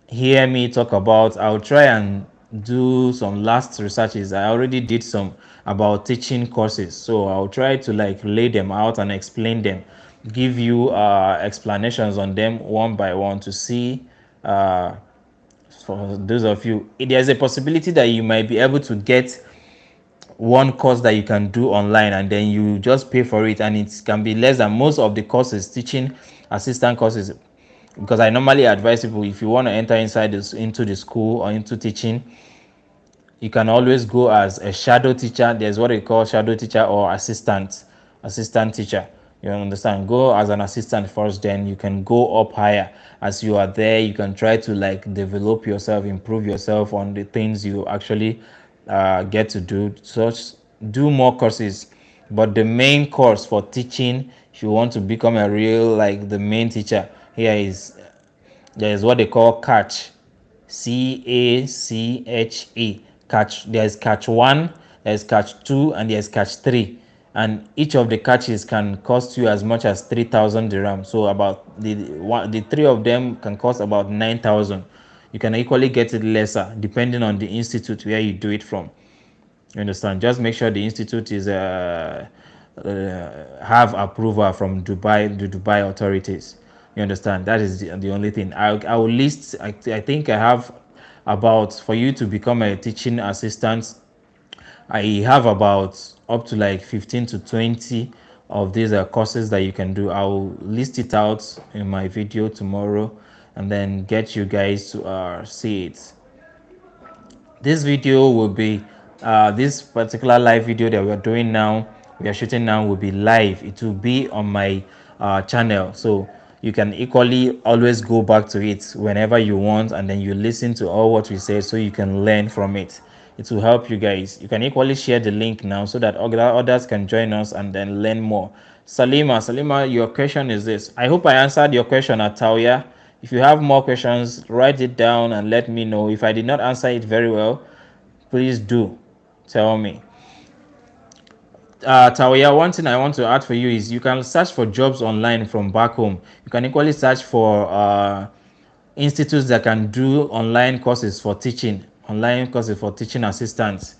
hear me talk about. I'll try and do some last researches. I already did some about teaching courses, so I'll try to like lay them out and explain them, give you explanations on them one by one to see for those of you, there's a possibility that you might be able to get one course that you can do online and then you just pay for it, and it can be less than most of the courses, teaching assistant courses. Because I normally advise people, if you want to enter inside this into the school or into teaching, you can always go as a shadow teacher. There's what they call shadow teacher or assistant teacher. You understand? Go as an assistant first, then you can go up higher. As you are there, you can try to like develop yourself, improve yourself on the things you actually get to do. Such do more courses, but the main course for teaching, if you want to become a real like the main teacher, here is there is what they call catch. CACHE. Catch. There's catch 1, there's catch 2, and there's catch 3. And each of the catches can cost you as much as 3,000 dirham. So about the three of them can cost about 9,000. You can equally get it lesser depending on the institute where you do it from. You understand? Just make sure the institute is have approval from the Dubai authorities. You understand? That is the only thing. I will list. I think I have about, for you to become a teaching assistant, I have about up to like 15 to 20 of these courses that you can do. I'll list it out in my video tomorrow and then get you guys to see it. This video will be this particular live video that we're doing now, we are shooting now, will be live. It will be on my channel, so you can equally always go back to it whenever you want, and then you listen to all what we say so you can learn from it. It will help you guys. You can equally share the link now so that others can join us and then learn more. Salima, your question is this. I hope I answered your question, Atauya. If you have more questions, write it down and let me know. If I did not answer it very well, please do tell me. Tawaya, one thing I want to add for you is you can search for jobs online from back home. You can equally search for institutes that can do online courses for teaching, assistants.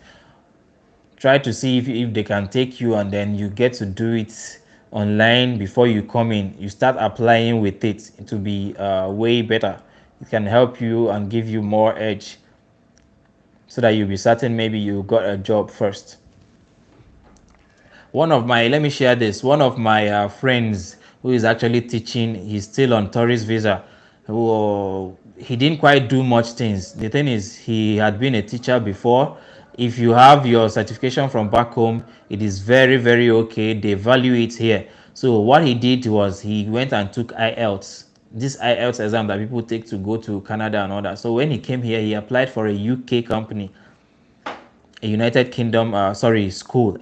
Try to see if they can take you, and then you get to do it online before you come in. You start applying with it. It will be way better. It can help you and give you more edge so that you'll be certain maybe you got a job first. Let me share this. One of my friends who is actually teaching, he's still on tourist visa. He didn't quite do much things. The thing is, he had been a teacher before. If you have your certification from back home, it is very, very okay. They value it here. So what he did was he went and took IELTS. This IELTS exam that people take to go to Canada and all that. So when he came here, he applied for a UK company, a United Kingdom school,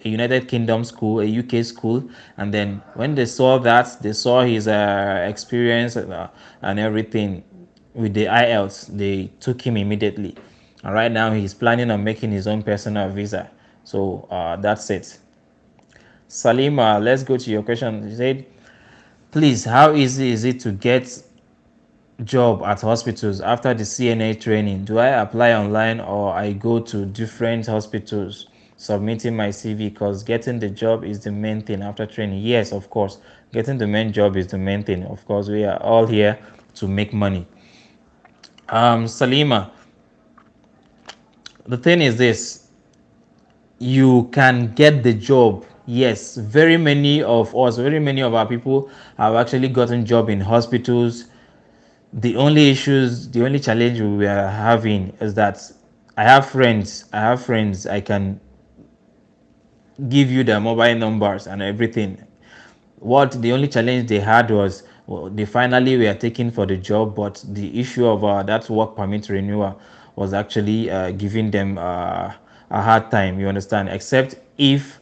a UK school. And then when they saw that, they saw his experience and everything with the IELTS, they took him immediately. And right now he's planning on making his own personal visa. So that's it. Salima, let's go to your question. You said, please, how easy is it to get job at hospitals after the CNA training? Do I apply online or I go to different hospitals submitting my CV? Because getting the job is the main thing after training. Yes, of course, getting the main job is the main thing. Of course, we are all here to make money. Salima, the thing is this, you can get the job. Yes, very many of us, very many of our people have actually gotten job in hospitals. The only issues, the only challenge we are having is that I have friends I can give you their mobile numbers and everything. What the only challenge they had was, well, they finally were taken for the job, but the issue of that work permit renewal was actually giving them a hard time. You understand? Except if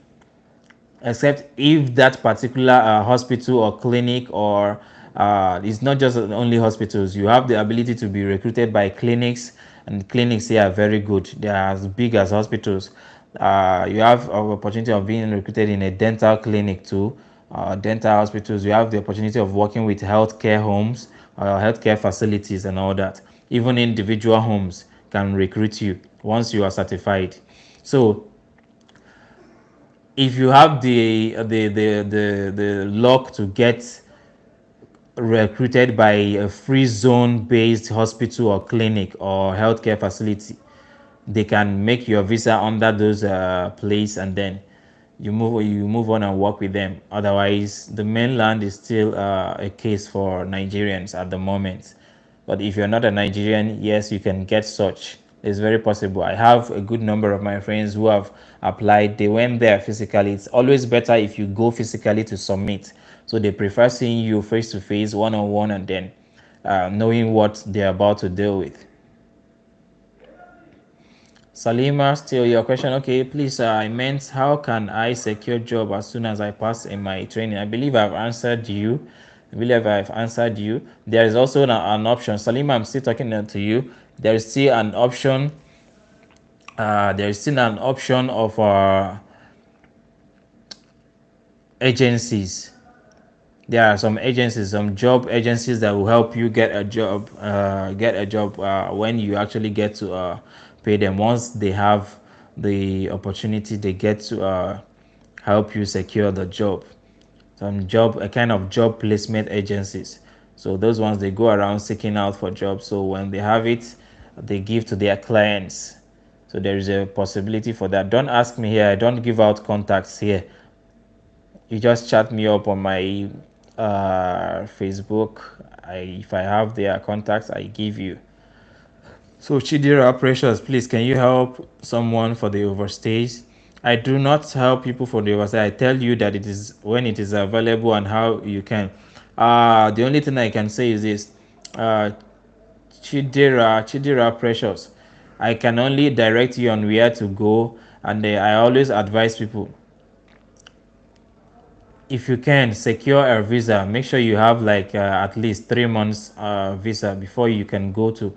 that particular hospital or clinic, or it's not just only hospitals, you have the ability to be recruited by clinics, and clinics here are very good. They are as big as hospitals. You have an opportunity of being recruited in a dental clinic too, dental hospitals. You have the opportunity of working with healthcare homes, healthcare facilities and all that. Even individual homes can recruit you once you are certified. So if you have the luck to get recruited by a free zone based hospital or clinic or healthcare facility, they can make your visa under those place, and then you move on and work with them. Otherwise, the mainland is still a case for Nigerians at the moment. But if you're not a Nigerian, yes, you can get such. It's very possible. I have a good number of my friends who have applied. They went there physically. It's always better if you go physically to submit. So they prefer seeing you face to face, one on one, and then knowing what they're about to deal with. Salima, still your question. Okay, please. I meant, how can I secure job as soon as I pass in my training? I believe I've answered you. I believe I've answered you. There is also an option. Salima, I'm still talking to you. There is still an option. There is still an option of agencies. There are some agencies, some job agencies that will help you get a job. When you actually get to pay them. Once they have the opportunity, they get to help you secure the job. A kind of job placement agencies. So those ones, they go around seeking out for jobs. So when they have it, they give to their clients. So there is a possibility for that. Don't ask me here. I don't give out contacts here. You just chat me up on my Facebook. If I have their contacts, I give you. So Chidira Precious, please, can you help someone for the overstays? I do not help people for the overstay. I tell you that it is when it is available and how you can. The only thing I can say is this. Uh, Chidira Precious, I can only direct you on where to go, and I always advise people, if you can secure a visa, make sure you have like at least 3 months visa before you can go to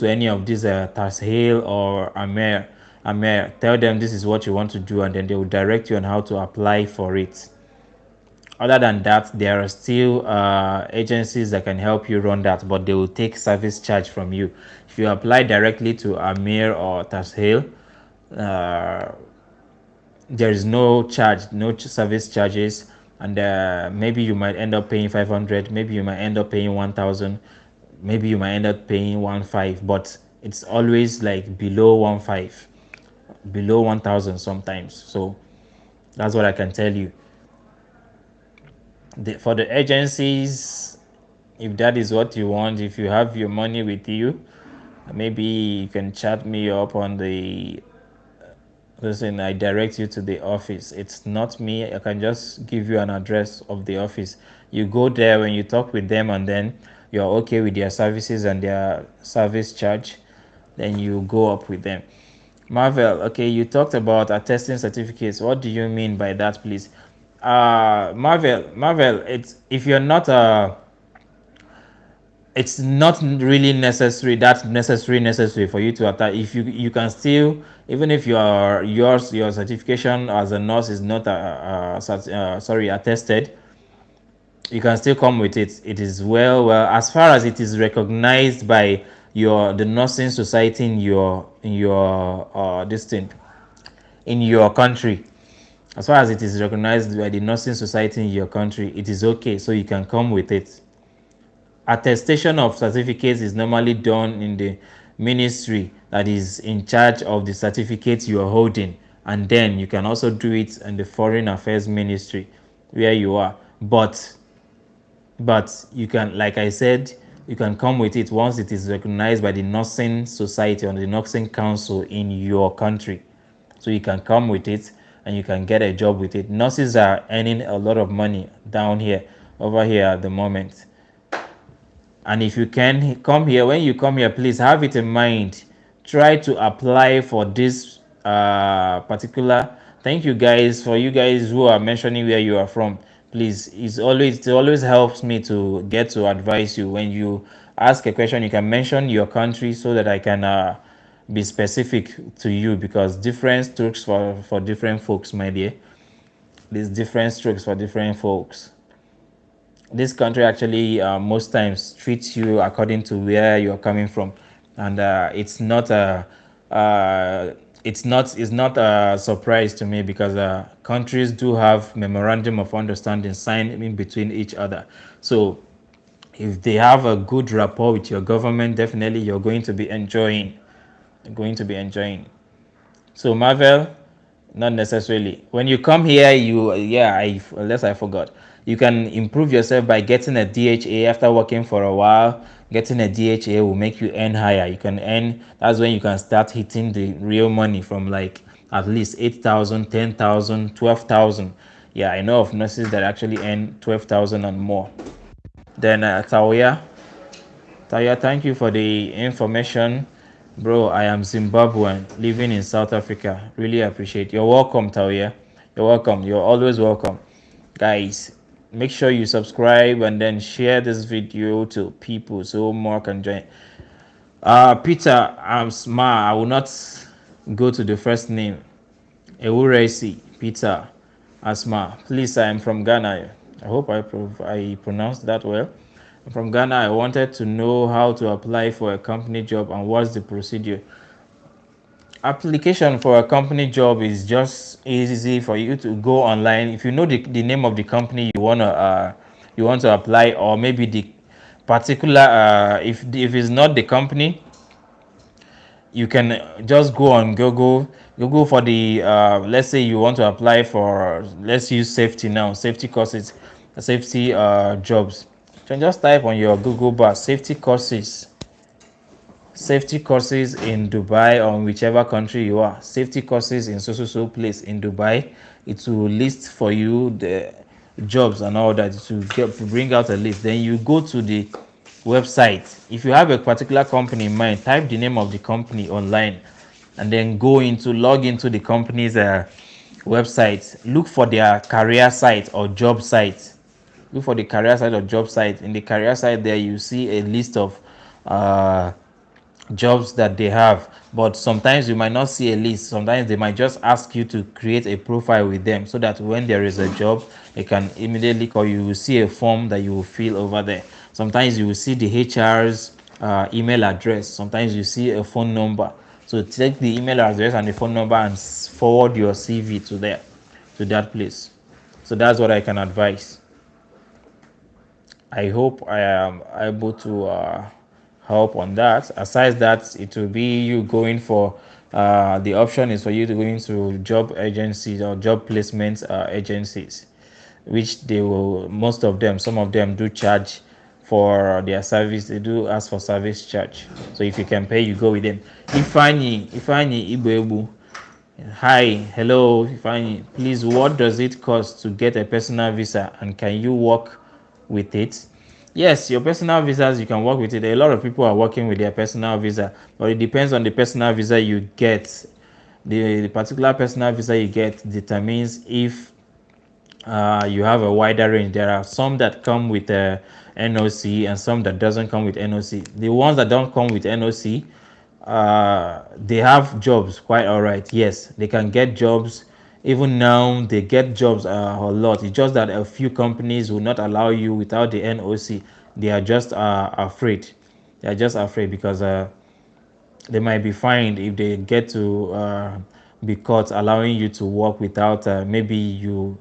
any of these Tashil or Amer. Tell them this is what you want to do, and then they will direct you on how to apply for it. Other than that, there are still agencies that can help you run that, but they will take service charge from you. If you apply directly to Amir or Tashil, uh, there is no charge, no service charges, and maybe you might end up paying 500, maybe you might end up paying 1,000, maybe you might end up paying 1,500, but it's always like below 1,500, below 1,000 sometimes. So that's what I can tell you. For the agencies, if that is what you want, if you have your money with you, maybe you can chat me up on the. Listen, I direct you to the office. It's not me. I can just give you an address of the office. You go there when you talk with them, and then you're okay with their services and their service charge. Then you go up with them. Marvel, okay, you talked about attesting certificates. What do you mean by that, please? Marvel, it's if you're not it's not really necessary for you to attach. If you can still, even if your certification as a nurse is not attested, you can still come with it. It is well, as far as it is recognized by the nursing society in your this thing in your country. As far as it is recognized by the nursing society in your country, it is okay, so you can come with it. Attestation of certificates is normally done in the ministry that is in charge of the certificates you are holding. and then you can also do it in the Foreign Affairs Ministry where you are. But you can, like I said, you can come with it once it is recognized by the nursing society or the nursing council in your country. So you can come with it and you can get a job with it. Nurses are earning a lot of money down here, over here at the moment. And if you can come here, when you come here, please have it in mind. Try to apply for this particular. Thank you guys for you guys who are mentioning where you are from. Please, it always helps me to get to advise you. When you ask a question, you can mention your country so that I can be specific to you, because different strokes for different folks, my dear. There's different strokes for different folks. This country actually most times treats you according to where you're coming from, and it's not a surprise to me, because countries do have memorandum of understanding signed in between each other. So if they have a good rapport with your government, definitely you're going to be enjoying. So Marvel, not necessarily. When you come here, unless I forgot, you can improve yourself by getting a DHA after working for a while. Getting a DHA will make you earn higher. You can earn. That's when you can start hitting the real money from like at least 8,000, 10,000, 12,000. Yeah, I know of nurses that actually earn 12,000 and more. Then Taya, thank you for the information. Bro, I am Zimbabwean living in South Africa. Really appreciate. You're welcome, Taya. You're welcome. You're always welcome. Guys, make sure you subscribe and then share this video to people so more can join. Peter, I'm smart. I will not go to the first name. Ewuresi, Peter, Asma. Please, I am from Ghana. I hope I pronounced that well. I'm from Ghana. I wanted to know how to apply for a company job and what's the procedure. Application for a company job is just easy for you to go online. If you know the name of the company you want to apply, or maybe the particular if it's not the company, you can just go on Google for the let's say you want to apply for, let's use safety now, safety courses, safety jobs. You can just type on your Google bar safety courses in Dubai, or in whichever country you are, safety courses in so place in Dubai. It will list for you the jobs and all that. To bring out a list, then you go to the website. If you have a particular company in mind, type the name of the company online and then log into the company's website. Look for their career site or job site. Look for the career site or job site. In the career site there, you see a list of uh, jobs that they have, but sometimes you might not see a list. Sometimes they might just ask you to create a profile with them, so that when there is a job, they can immediately call you. You will see a form that you will fill over there. Sometimes you will see the HR's email address. Sometimes you see a phone number. So take the email address and the phone number and forward your CV to that place. So that's what I can advise. I hope I am able to help on that. Aside that, it will be you going for the option is for you to go into job agencies or job placement agencies, which they will, most of them, some of them do charge for their service. They do ask for service charge. So if you can pay, you go with them. Ifeanyi Igbebu. Hi, hello, Ifeanyi. Please, what does it cost to get a personal visa, and can you work with it? Yes, your personal visas, you can work with it. A lot of people are working with their personal visa, but it depends on the personal visa you get. The particular personal visa you get determines if you have a wider range. There are some that come with a NOC and some that doesn't come with NOC. The ones that don't come with NOC, they have jobs quite all right. Yes, they can get jobs. Even now, they get jobs a lot. It's just that a few companies will not allow you without the NOC. They are just afraid. They are just afraid because they might be fined if they get to be caught allowing you to work without maybe you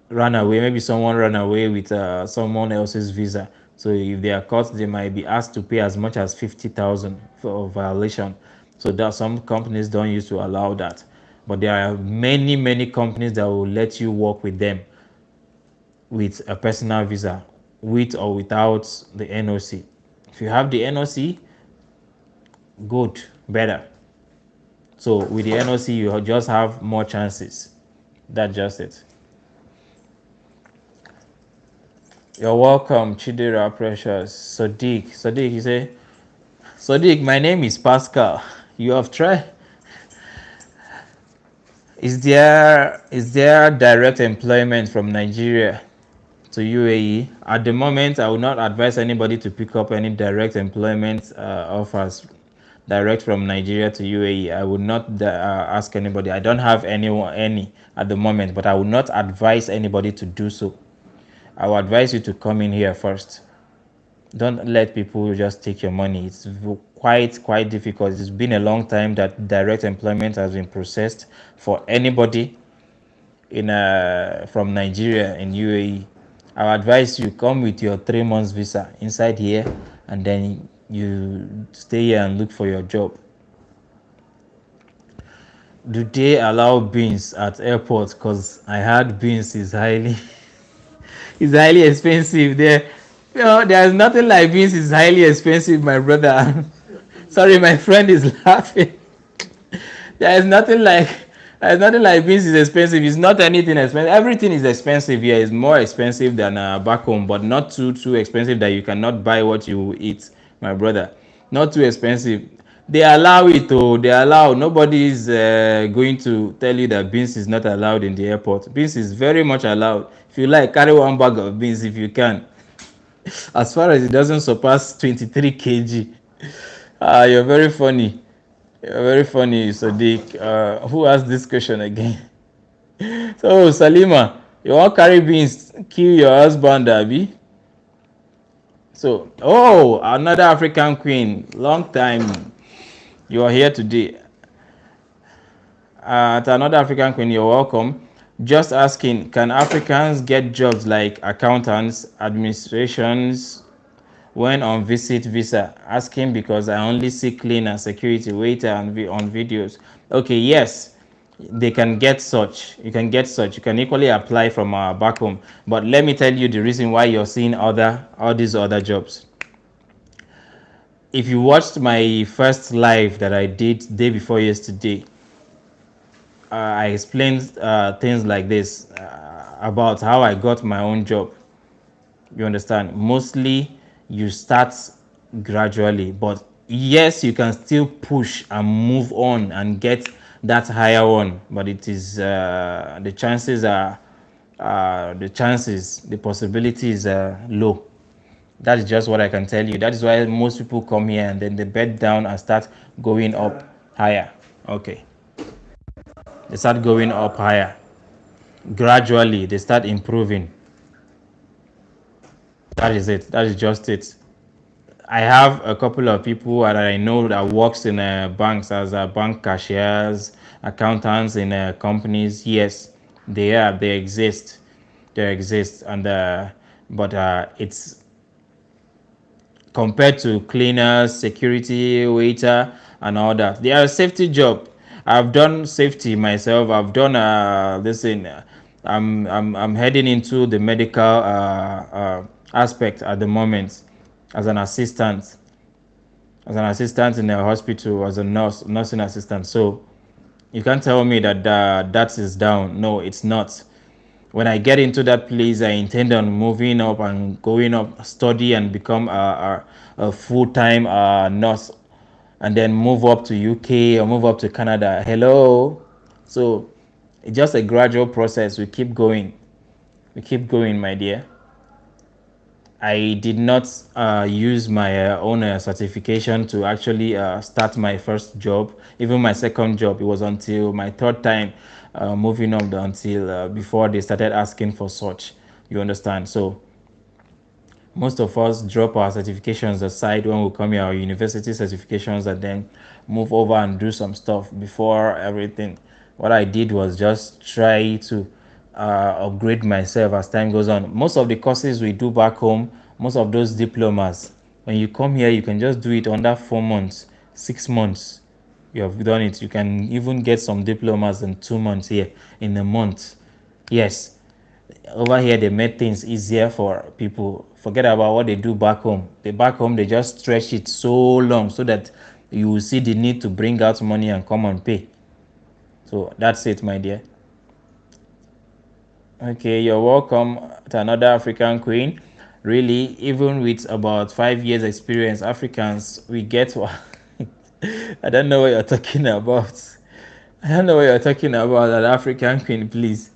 run away. Maybe someone ran away with someone else's visa. So if they are caught, they might be asked to pay as much as 50,000 for violation. So that some companies don't used to allow that. but there are many companies that will let you work with them with a personal visa, with or without the NOC. If you have the NOC, good, better. So with the NOC, you just have more chances. That's just it. You're welcome, Chidera Precious. Sadiq, you say, Sadiq, my name is Pascal. You have tried. Is there direct employment from Nigeria to UAE? At the moment, I would not advise anybody to pick up any direct employment offers direct from Nigeria to UAE. I would not ask anybody. I don't have any at the moment, but I would not advise anybody to do so. I would advise you to come in here first. Don't let people just take your money. It's quite difficult. It's been a long time that direct employment has been processed for anybody in from Nigeria in UAE. I advise you come with your 3 months visa inside here, and then you stay here and look for your job. Do they allow beans at airports? Because I heard beans is highly is highly expensive there. There's nothing like beans is highly expensive, my brother. Sorry, my friend is laughing. There is nothing like there's nothing like beans is expensive. It's not anything expensive. Everything is expensive here. It's more expensive than back home, but not too expensive that you cannot buy what you eat, my brother. Not too expensive. They allow it, oh, they allow. Nobody is going to tell you that beans is not allowed in the airport. Beans is very much allowed. If you like, carry one bag of beans if you can. As far as it doesn't surpass 23 kg. You're very funny. You're very funny, Sadiq. Who asked this question again? So, Salima, you want carry beans, kill your husband, Abi? So, oh, another African queen. Long time. You are here today. To another African queen, you're welcome. Just asking, can Africans get jobs like accountants, administrations, when on visit visa? Asking because I only see cleaner, security, waiter on videos. Okay, yes, they can get such. You can get such. You can equally apply from back home. But let me tell you the reason why you're seeing all these other jobs. If you watched my first live that I did day before yesterday, I explained things like this about how I got my own job. You understand? Mostly you start gradually, but yes, you can still push and move on and get that higher one, but it is the chances are the possibility is low. That is just what I can tell you. That is why most people come here and then they bed down and start going up higher. Okay, they start going up higher gradually. They start improving. That is it. That is just it. I have a couple of people that I know that works in banks as bank cashiers, accountants in companies. Yes, they exist. They exist, and but it's compared to cleaners, security, waiter, and all that. They are a safety job. I've done safety myself. I've done this in. I'm heading into the medical aspect at the moment as an assistant. As an assistant in a hospital, as a nursing assistant. So you can't tell me that that is down. No, it's not. When I get into that place, I intend on moving up and going up, study and become a full-time nurse, and then move up to UK or move up to Canada. Hello. So it's just a gradual process. We keep going. We keep going, my dear. I did not use my own certification to actually start my first job, even my second job. It was until my third time moving up until before they started asking for such. You understand? So most of us drop our certifications aside when we come here, our university certifications, and then move over and do some stuff before everything. What I did was just try to upgrade myself as time goes on. Most of the courses we do back home, most of those diplomas, when you come here, you can just do it under 4 months, 6 months. You have done it. You can even get some diplomas in 2 months here, in a month. Yes, over here they made things easier for people. Forget about what they do back home. Back home they just stretch it so long so that you will see the need to bring out money and come and pay. So that's it, my dear. Okay, you're welcome to another African queen. Really, even with about 5 years experience, Africans we get I don't know what you're talking about. I don't know what you're talking about, an African queen, please.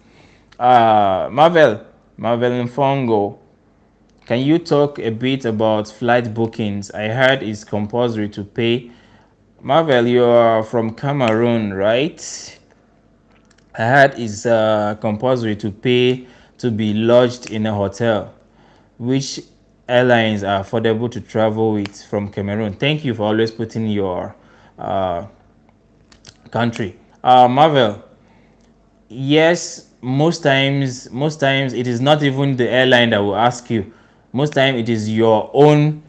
Marvel Mfongo, can you talk a bit about flight bookings? I heard it's compulsory to pay. Marvel, you are from Cameroon, right? I heard it's compulsory to pay to be lodged in a hotel. Which airlines are affordable to travel with from Cameroon? Thank you for always putting your uh, country. Marvel, yes, most times it is not even the airline that will ask you. Most time it is your own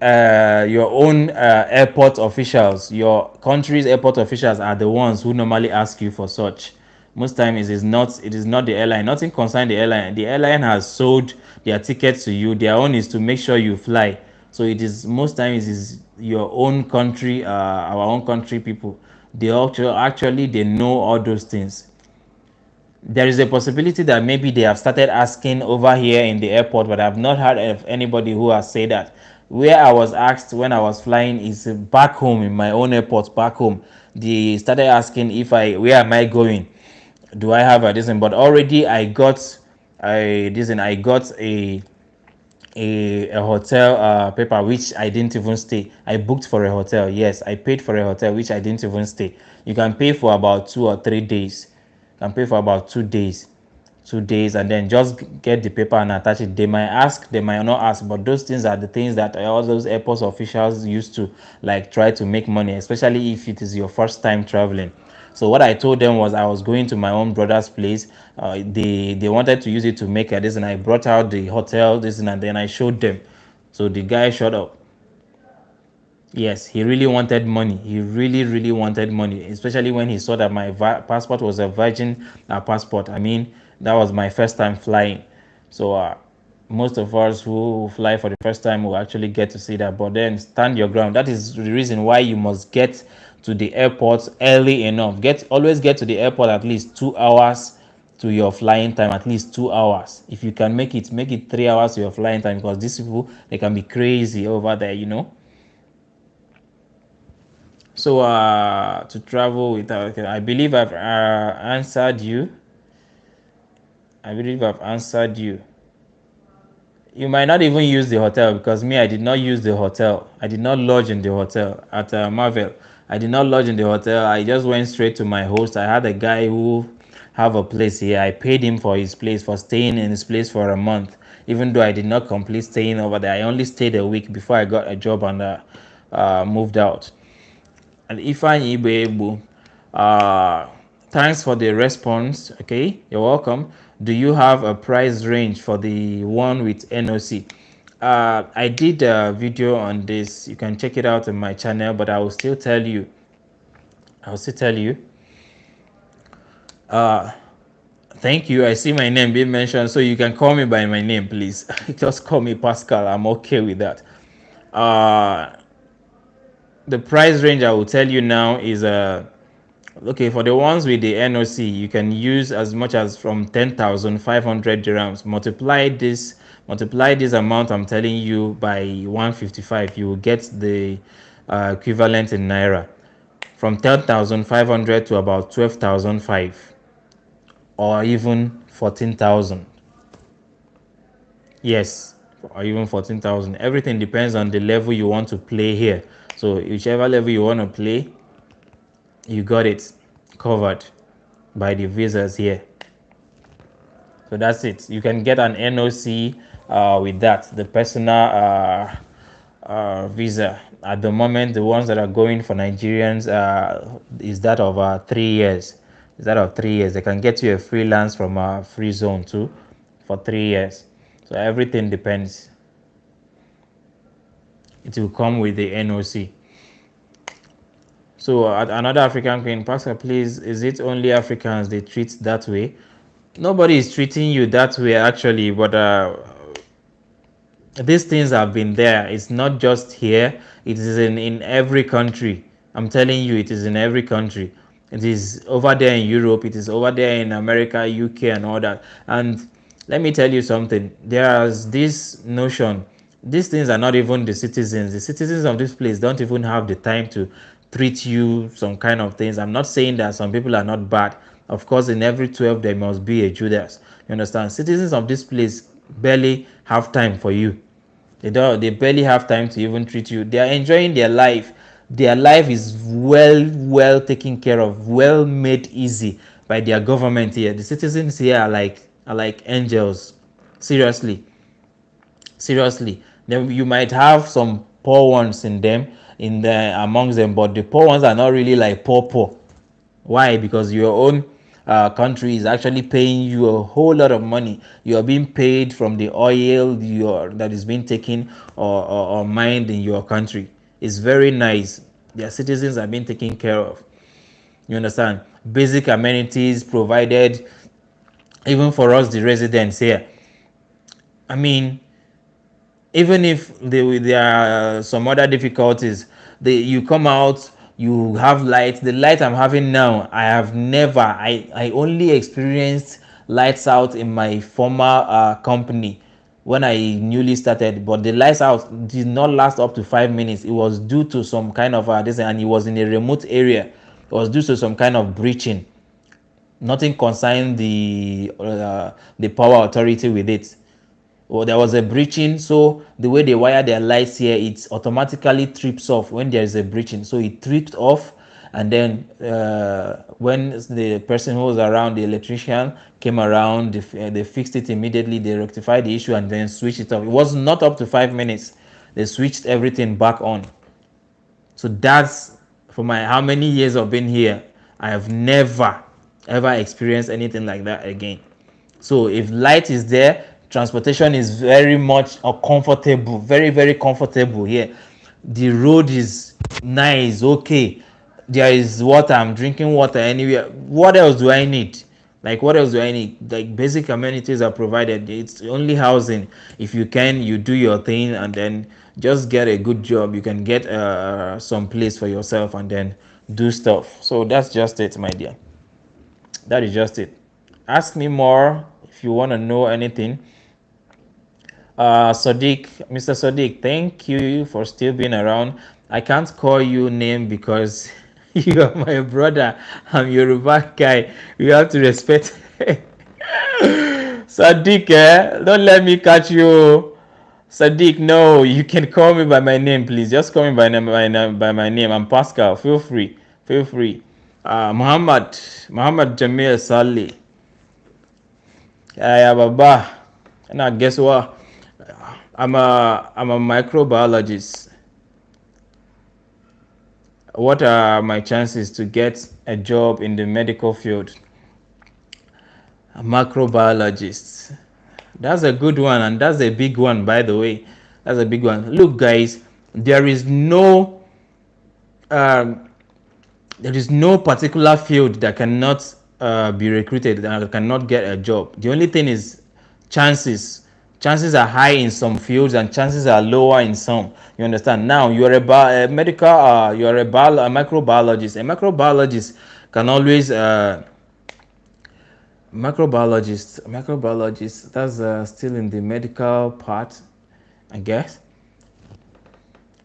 airport officials. Your country's airport officials are the ones who normally ask you for such. Most times it is not the airline. Nothing concern the airline. The airline has sold their tickets to you. Their own is to make sure you fly. So it is most times it is your own country, our own country people. They actually they know all those things. There is a possibility that maybe they have started asking over here in the airport, but I've not heard of anybody who has said that. Where I was asked when I was flying is back home in my own airport back home. They started asking if where am I going? Do I have a this? But already I got a hotel paper which I didn't even stay. I booked for a hotel. Yes, I paid for a hotel which I didn't even stay. You can pay for about 2 or 3 days. You can pay for about 2 days. 2 days and then just get the paper and attach it. They might ask, they might not ask, but those things are the things that all those airport officials used to like try to make money, especially if it is your first time traveling. So what I told them was I was going to my own brother's place. They wanted to use it to make a this, and I brought out the hotel this, and then I showed them. So the guy showed up. Yes, he really wanted money. He really, really wanted money, especially when he saw that my passport was a Virgin passport. I mean, that was my first time flying. So, most of us who fly for the first time will actually get to see that. But then, stand your ground. That is the reason why you must get to the airport early enough. Always get to the airport at least 2 hours to your flying time. At least 2 hours. If you can make it 3 hours to your flying time, because these people they can be crazy over there. So to travel without, okay, I believe I've answered you. I believe I've answered you. You might not even use the hotel because me, I did not use the hotel. I did not lodge in the hotel at Marvel. I did not lodge in the hotel. I just went straight to my host. I had a guy who have a place here. I paid him for his place, for staying in his place for a month. Even though I did not complete staying over there, I only stayed a week before I got a job and moved out. And Ifeanyi Ibebu, uh, thanks for the response. Okay, you're welcome. Do you have a price range for the one with NOC? I did a video on this. You can check it out on my channel, but I will still tell you. I'll still tell you. Thank you. I see my name being mentioned, so you can call me by my name, please. Just call me Pascal. I'm okay with that. The price range I will tell you now is okay, for the ones with the NOC, you can use as much as from 10,500 dirhams. Multiply this amount I'm telling you by 155. You will get the equivalent in naira. From 10,500 to about 12,005 or even 14,000. Yes, or even 14,000. Everything depends on the level you want to play here. So whichever level you want to play, you got it covered by the visas here. So that's it. You can get an NOC with that, the personal visa. At the moment, the ones that are going for Nigerians is that of 3 years. Is that of 3 years? They can get you a freelance from a free zone too for 3 years. So everything depends. It will come with the NOC. So another African queen, Pascal, please, is it only Africans they treat that way? Nobody is treating you that way actually, but these things have been there. It's not just here, it is in every country. I'm telling you, it is in every country. It is over there in Europe, it is over there in America, UK, and all that. And let me tell you something, there's this notion, these things are not even the citizens of this place don't even have the time to treat you some kind of things. I'm not saying that some people are not bad. Of course, in every 12 there must be a Judas. You understand? Citizens of this place barely have time for you. They barely have time to even treat you. They are enjoying their life. Their life is well taken care of, well made easy by their government here. The citizens here are like angels. Seriously. Seriously. Then you might have some poor ones in the amongst them, but the poor ones are not really like poor. Why? Because your own country is actually paying you a whole lot of money. You are being paid from the oil that is being taken or mined in your country. It's very nice. Their citizens are being taken care of. You understand? Basic amenities provided, even for us, the residents here. I mean, even if there are some other difficulties, you come out, you have light. The light I'm having now, I only experienced lights out in my former company when I newly started, but the lights out did not last up to 5 minutes. It was due to some kind of this, and it was in a remote area. It was due to some kind of breaching. Nothing concerned the power authority with it. Or there was a breaching, so the way they wire their lights here, it automatically trips off when there is a breaching. So it tripped off, and then when the person who was around, the electrician came around, they fixed it immediately. They rectified the issue and then switched it off. It was not up to 5 minutes. They switched everything back on. So that's, for my how many years of being here, I have never ever experienced anything like that again. So if light is there, transportation is very much comfortable, very comfortable here. The road is nice, okay. There is water. I'm drinking water anywhere. What else do I need? Like, what else do I need? Like, basic amenities are provided. It's only housing. If you can, you do your thing and then just get a good job. You can get some place for yourself and then do stuff. So that's just it, my dear. That is just it. Ask me more if you want to know anything. Sadiq, Mr. Sadiq, thank you for still being around. I can't call you name because you are my brother. I'm Yoruba guy. You have to respect. Sadiq, don't let me catch you. Sadiq, no, you can call me by my name, please. Just call me by my name. I'm Pascal. Feel free. Feel free. Muhammad Jamil Saleh. Yeah, Baba. And I guess what? I'm a microbiologist. What are my chances to get a job in the medical field? A microbiologist. That's a good one, and that's a big one, by the way. That's a big one. Look, guys, there is no um, particular field that cannot be recruited, that cannot get a job. The only thing is chances. Chances are high in some fields and chances are lower in some. You understand? Now you're a medical, you're a microbiologist. A microbiologist can always microbiologist. That's still in the medical part, I guess.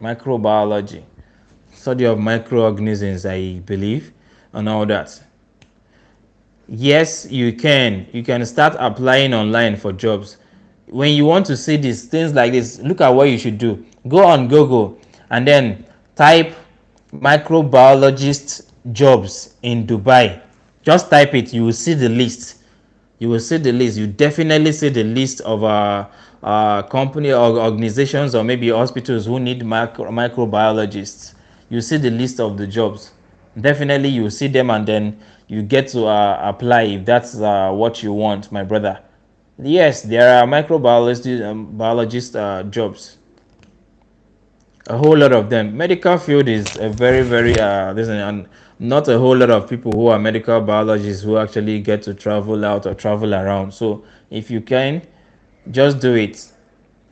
Microbiology, study of microorganisms, I believe, and all that. Yes, you can start applying online for jobs. When you want to see these things like this, look at what you should do. Go on Google and then type microbiologist jobs in Dubai. Just type it, you will see the list. You will see the list. You definitely see the list of company or organizations or maybe hospitals who need microbiologists. You see the list of the jobs. Definitely you see them and then you get to apply if that's what you want, my brother. Yes, there are microbiologist biologist jobs. A whole lot of them. Medical field is a very, very and not a whole lot of people who are medical biologists who actually get to travel out or travel around. So if you can, just do it.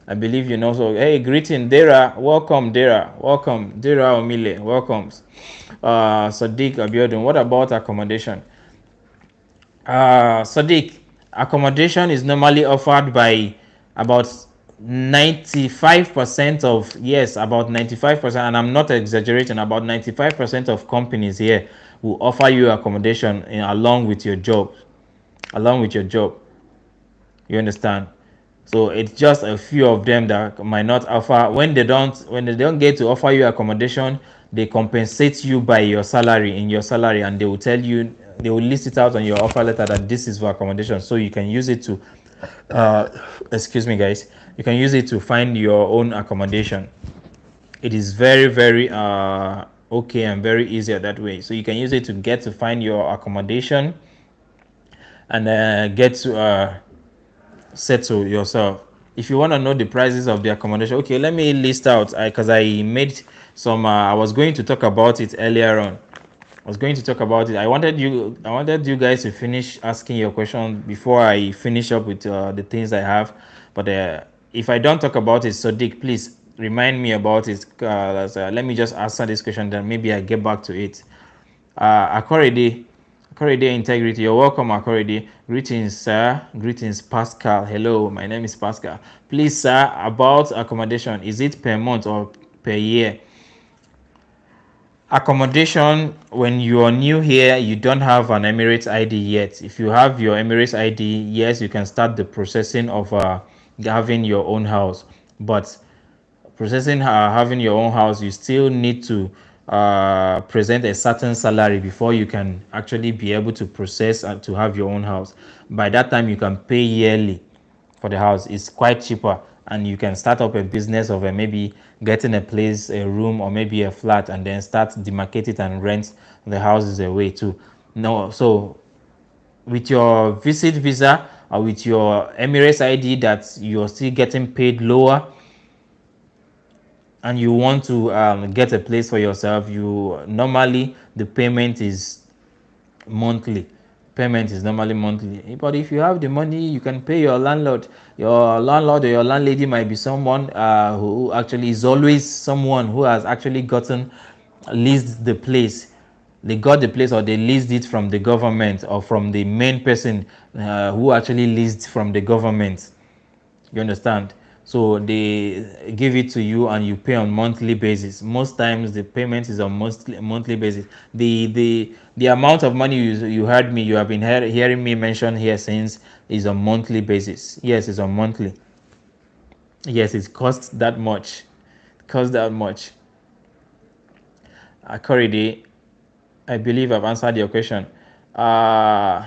I believe you know. So hey, greeting Dera, welcome Dera, welcome Dera Omile, welcomes. Sadiq Abiodun. What about accommodation? Sadiq, accommodation is normally offered by about 95% of, yes, about 95%, and I'm not exaggerating, about 95% of companies here will offer you accommodation along with your job. Along with your job. You understand? So it's just a few of them that might not offer. When they don't get to offer you accommodation, they compensate you by your salary, in your salary, and they will tell you, they will list it out on your offer letter that this is for accommodation, so you can use it to excuse me guys, you can use it to find your own accommodation. It is very, very okay and very easier that way. So you can use it to get to find your accommodation and get to settle yourself. If you want to know the prices of the accommodation, okay, let me list out, because I made some I was going to talk about it earlier on. I was going to talk about it. I wanted you guys to finish asking your question before I finish up with the things I have. But if I don't talk about it, so Dick, please remind me about it. Let me just answer this question, then maybe I get back to it. Akorede, Akorede Integrity, you're welcome, Akorede. Greetings, sir. Greetings, Pascal. Hello, my name is Pascal. Please, sir, about accommodation, is it per month or per year? Accommodation, when you are new here, you don't have an Emirates ID yet. If you have your Emirates ID, yes, you can start the processing of having your own house. But processing having your own house, you still need to present a certain salary before you can actually be able to process and to have your own house. By that time, you can pay yearly for the house. It's quite cheaper, and you can start up a business of maybe getting a place, a room, or maybe a flat, and then start demarcate it and rent the houses away too. No, so with your visit visa or with your Emirates ID that you're still getting paid lower, and you want to get a place for yourself, you normally the payment is monthly. Payment is normally monthly. But if you have the money, you can pay your landlord. Your landlord or your landlady might be someone who actually is always someone who has actually gotten leased the place. They got the place, or they leased it from the government, or from the main person who actually leased from the government. You understand? So they give it to you and you pay on monthly basis. Most times the payment is on monthly basis. The amount of money you heard me, you have been hearing me mention here since, is on monthly basis. Yes, it's on monthly. Yes, it costs that much. It costs that much. Corridi, I believe I've answered your question. Uh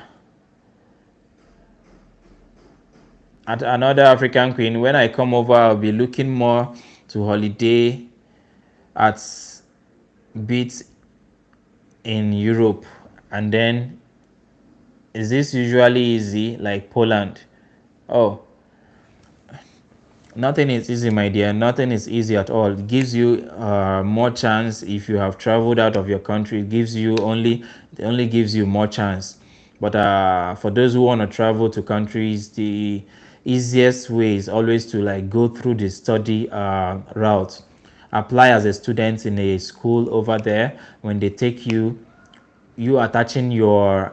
at another African queen, when I come over, I'll be looking more to holiday at beats in Europe. And then, is this usually easy like Poland? Oh, nothing is easy, my dear. Nothing is easy at all. It gives you more chance. If you have traveled out of your country, it only gives you more chance. But for those who want to travel to countries, the easiest way is always to like go through the study route. Apply as a student in a school over there. When they take you, you attaching your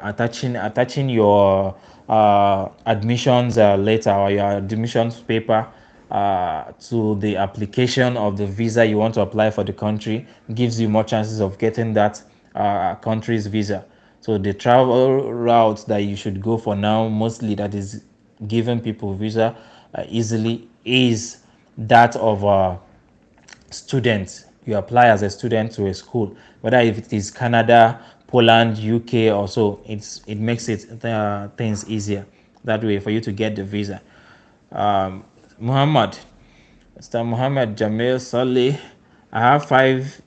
admissions letter or your admissions paper to the application of the visa you want to apply for the country, gives you more chances of getting that country's visa. So the travel route that you should go for now, mostly that is giving people visa easily, is that of students. You apply as a student to a school, whether if it is Canada, Poland, UK, or so. It makes it things easier that way for you to get the visa. Muhammad, Mr. Muhammad Jamil Saleh, I have 5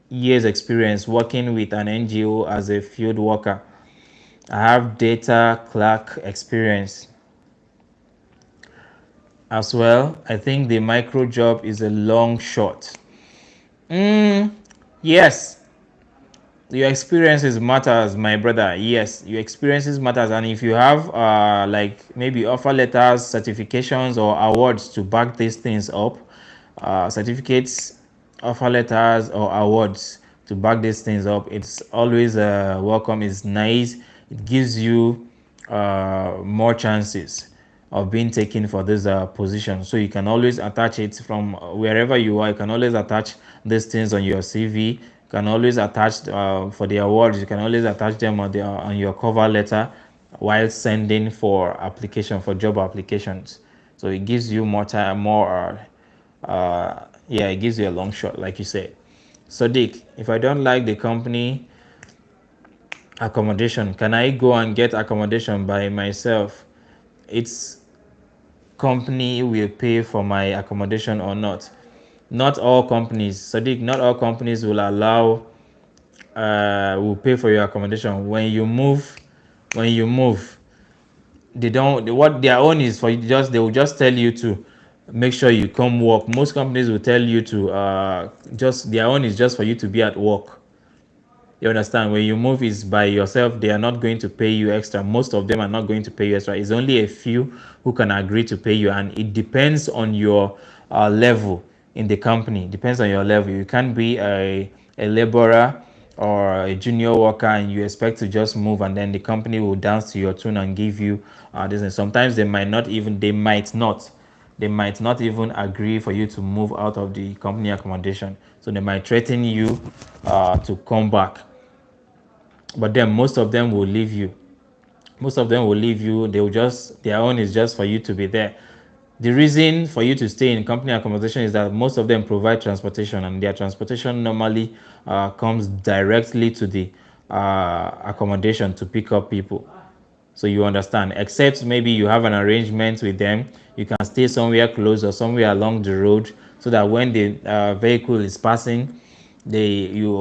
years experience working with an NGO as a field worker. I have data clerk experience as well. I think the micro job is a long shot. Mm, yes, your experiences matters, my brother. Yes, your experiences matters, and if you have like maybe offer letters, certifications, or awards to back these things up, certificates, offer letters, or awards to back these things up, it's always welcome. It's nice. It gives you more chances of being taken for this position. So you can always attach it from wherever you are. You can always attach these things on your CV. You can always attach for the awards. You can always attach them on on your cover letter while sending for application for job applications. So it gives you more time, more. Yeah, it gives you a long shot, like you said. Sadiq, if I don't like the company accommodation, can I go and get accommodation by myself? It's company will pay for my accommodation or not. Not all companies, Sadiq, not all companies will allow will pay for your accommodation. When you move, they don't what their own is for you, just they will just tell you to make sure you come work. Most companies will tell you to just their own is just for you to be at work. You understand? When you move is by yourself, they are not going to pay you extra. Most of them are not going to pay you extra. It's only a few who can agree to pay you, and it depends on your level in the company. It depends on your level. You can't be a laborer or a junior worker and you expect to just move and then the company will dance to your tune and give you this. And sometimes they might not even agree for you to move out of the company accommodation. So they might threaten you to come back, but then most of them will leave you. Most of them will leave you. They will just their own is just for you to be there. The reason for you to stay in company accommodation is that most of them provide transportation, and their transportation normally comes directly to the accommodation to pick up people. So you understand, except maybe you have an arrangement with them, you can stay somewhere close or somewhere along the road, so that when the vehicle is passing, you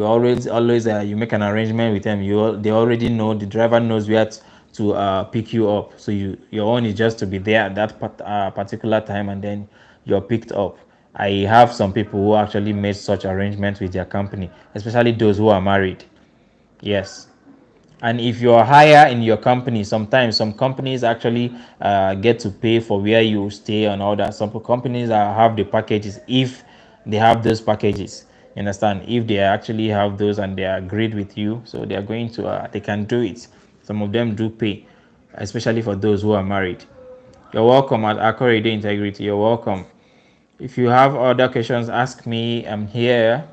always you make an arrangement with them. They already know, the driver knows where to pick you up. So your own is just to be there at that particular time, and then you're picked up. I have some people who actually made such arrangements with their company, especially those who are married. Yes. And if you're higher in your company, sometimes some companies actually get to pay for where you stay and all that. Some companies have the packages if they have those packages. You understand? If they actually have those and they are agreed with you, so they are going to they can do it. Some of them do pay, especially for those who are married. You're welcome at Accord Integrity. You're welcome. If you have other questions, ask me. I'm here.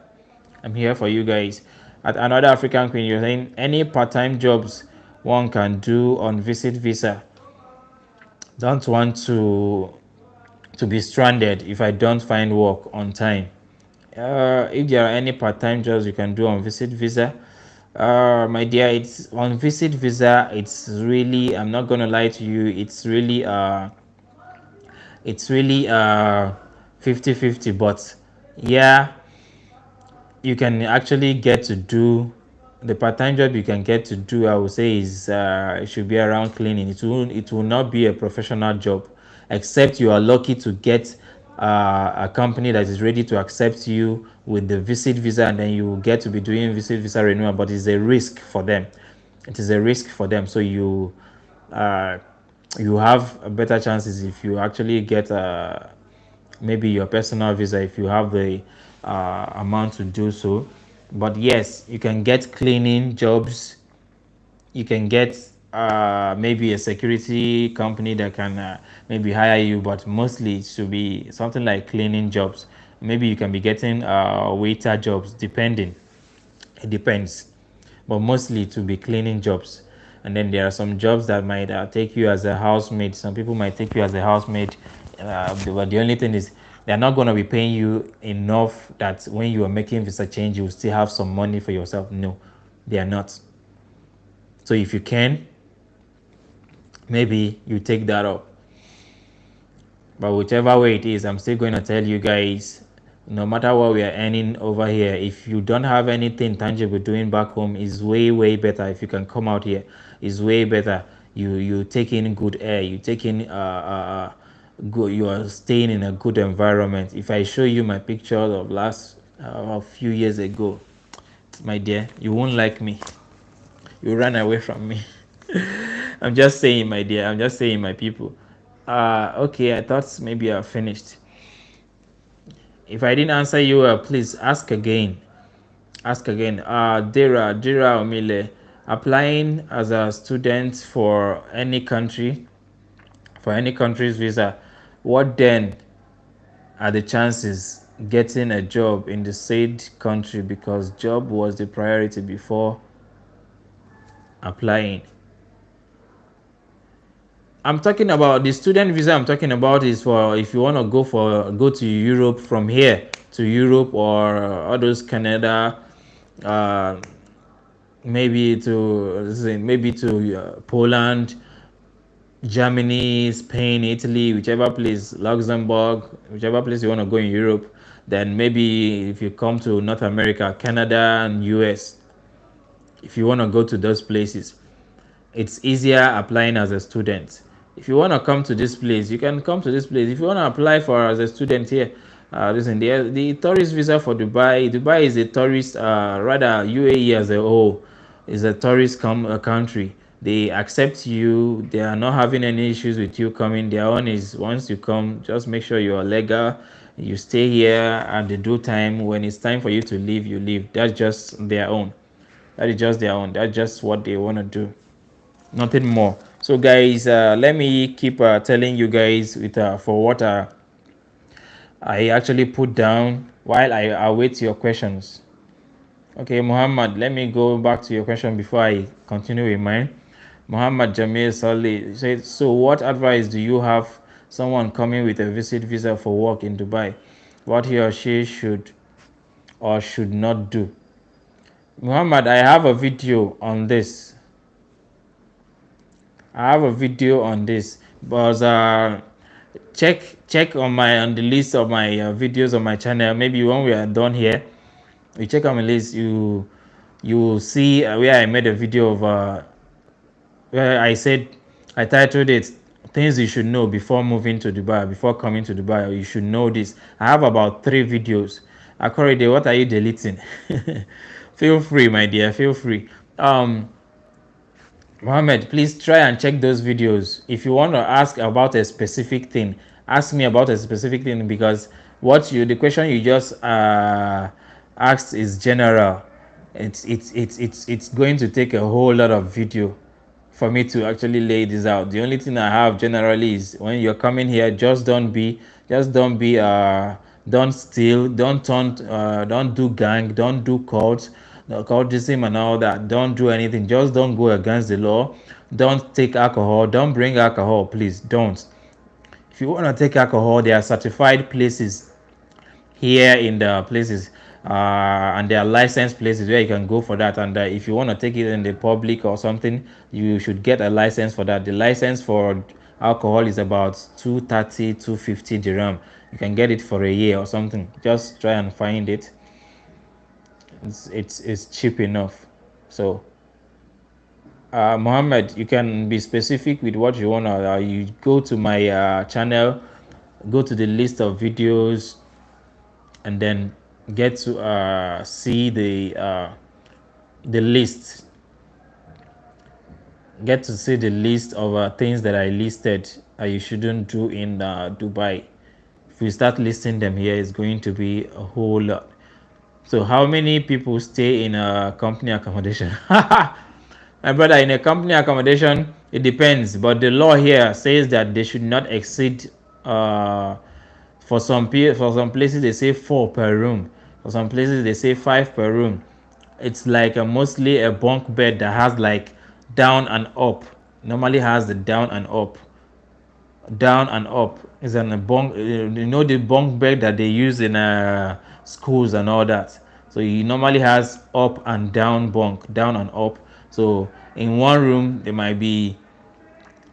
I'm here for you guys. At another African Queen, you're saying any part-time jobs one can do on visit visa. Don't want to be stranded if I don't find work on time. If there are any part-time jobs you can do on visit visa, my dear, it's on visit visa. It's really, I'm not gonna lie to you. It's really 50-50. But yeah, you can actually get to do the part-time job you can get to do. I would say is it should be around cleaning. It will not be a professional job, except you are lucky to get a company that is ready to accept you with the visit visa, and then you will get to be doing visit visa renewal. But it's a risk for them. It is a risk for them. So uh, you have better chances if you actually get maybe your personal visa, if you have the amount to do so. But yes, you can get cleaning jobs. You can get maybe a security company that can maybe hire you, but mostly it should be something like cleaning jobs. Maybe you can be getting waiter jobs, depending. It depends, but mostly to be cleaning jobs. And then there are some jobs that might take you as a housemaid. Some people might take you as a housemaid, but the only thing is they're not going to be paying you enough that when you are making visa change, you will still have some money for yourself. No, they are not. So if you can, maybe you take that up. But whichever way it is, I'm still going to tell you guys, no matter what we are earning over here, if you don't have anything tangible doing back home, is way better. If you can come out here, is way better. You take in good air. You take in good. You are staying in a good environment. If I show you my pictures of last a few years ago. My dear, you won't like me. You run away from me. I'm just saying, my dear. I'm just saying, my people. Okay, I thought maybe I finished. If I didn't answer you, please ask again. Ask again. Dira Omile, applying as a student for any country's visa, what then are the chances getting a job in the said country because job was the priority before applying? I'm talking about the student visa. I'm talking about is for if you want to go to Europe from here to Europe or all those Canada, uh, maybe to Poland, Germany, Spain, Italy, whichever place, Luxembourg, whichever place you want to go in Europe. Then maybe if you come to North America, Canada and US, if you want to go to those places, it's easier applying as a student. If you want to come to this place, you can come to this place. If you want to apply for as a student here, listen, the tourist visa for Dubai is a tourist, rather UAE as a whole is a tourist country. They accept you. They are not having any issues with you coming. Their own is once you come, just make sure you are legal. You stay here at the due time. When it's time for you to leave, you leave. That's just their own. That is just their own. That's just what they want to do, nothing more. So guys, let me keep telling you guys with for what I actually put down while I await your questions. Okay, Muhammad, let me go back to your question before I continue with mine. Muhammad Jamil Saleh said, so what advice do you have someone coming with a visit visa for work in Dubai, what he or she should or should not do? Muhammad, I have a video on this. But check on the list of my videos on my channel. Maybe when we are done here, you check on my list. You will see where I made a video of where I titled it things you should know before moving to Dubai, before coming to Dubai. You should know this. I have about 3 videos. Akorede, what are you deleting? Feel free, my dear. Feel free. Mohammed, please try and check those videos. If you want to ask about a specific thing, ask me about a specific thing because the question you just asked is general. It's going to take a whole lot of video for me to actually lay this out. The only thing I have generally is when you're coming here, don't steal, don't do gang, don't do cults, cultism and all that. Don't do anything. Just don't go against the law. Don't take alcohol. Don't bring alcohol, please. Don't. If you want to take alcohol, there are certified places here in the places and there are licensed places where you can go for that. And if you want to take it in the public or something, you should get a license for that. The license for alcohol is about 230 250 dirham. You can get it for a year or something. Just try and find it. It's cheap enough. So Mohammed, you can be specific with what you want to you go to my channel, go to the list of videos, and then get to see the list, get to see the list of things that I listed you shouldn't do in Dubai. If we start listing them here, it's going to be a whole lot. So how many people stay in a company accommodation? My brother, in a company accommodation, it depends, but the law here says that they should not exceed for some places they say 4 per room. For some places they say 5 per room. It's like mostly a bunk bed that has like down and up. Normally has the down and up. Down and up is an a bunk. The bunk bed that they use in schools and all that. So he normally has up and down bunk, down and up. So in one room there might be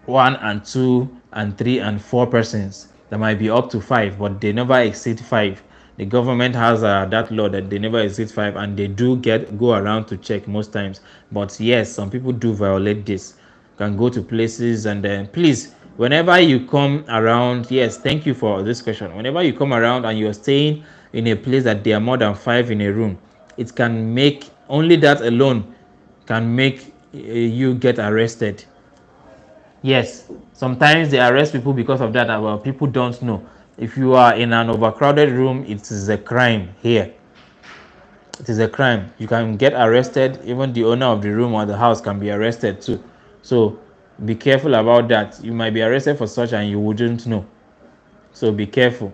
1 and 2 and 3 and 4 persons. There might be up to 5, but they never exceed 5. The government has that law that they never exceed 5, and they do go around to check most times. But yes, some people do violate this. Can go to places and then please Whenever you come around, yes, thank you for this question. Whenever you come around and you're staying in a place that there are more than 5 in a room, it can make, only that alone can make you get arrested. Yes, sometimes they arrest people because of that, but people don't know. If you are in an overcrowded room, it is a crime here. It is a crime. You can get arrested. Even the owner of the room or the house can be arrested too. So be careful about that. You might be arrested for such and you wouldn't know. So be careful.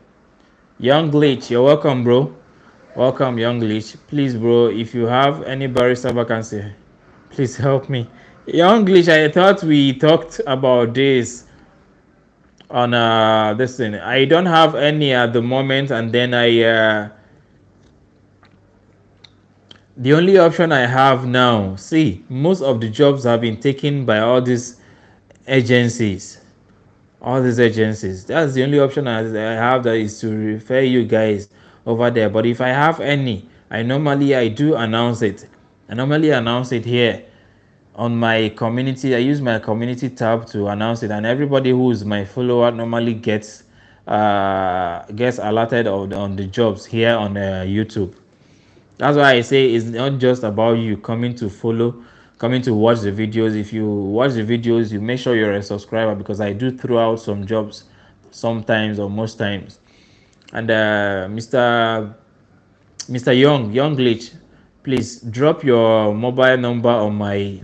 Young Glitch, you're welcome, bro. Welcome, Young Glitch. Please, bro, if you have any barrister vacancy, please help me. Young Glitch, I thought we talked about this on this thing. I don't have any at the moment, and then the only option I have now, see, most of the jobs have been taken by all these agencies. All these agencies. That's the only option I have, that is to refer you guys over there. But if I have any, I do announce it. I normally announce it here on my community. I use my community tab to announce it, and everybody who is my follower normally gets alerted on the jobs here on YouTube. That's why I say it's not just about you coming to follow, coming to watch the videos. If you watch the videos, you make sure you're a subscriber, because I do throw out some jobs sometimes or most times. And Mr. Young Glitch, please drop your mobile number on my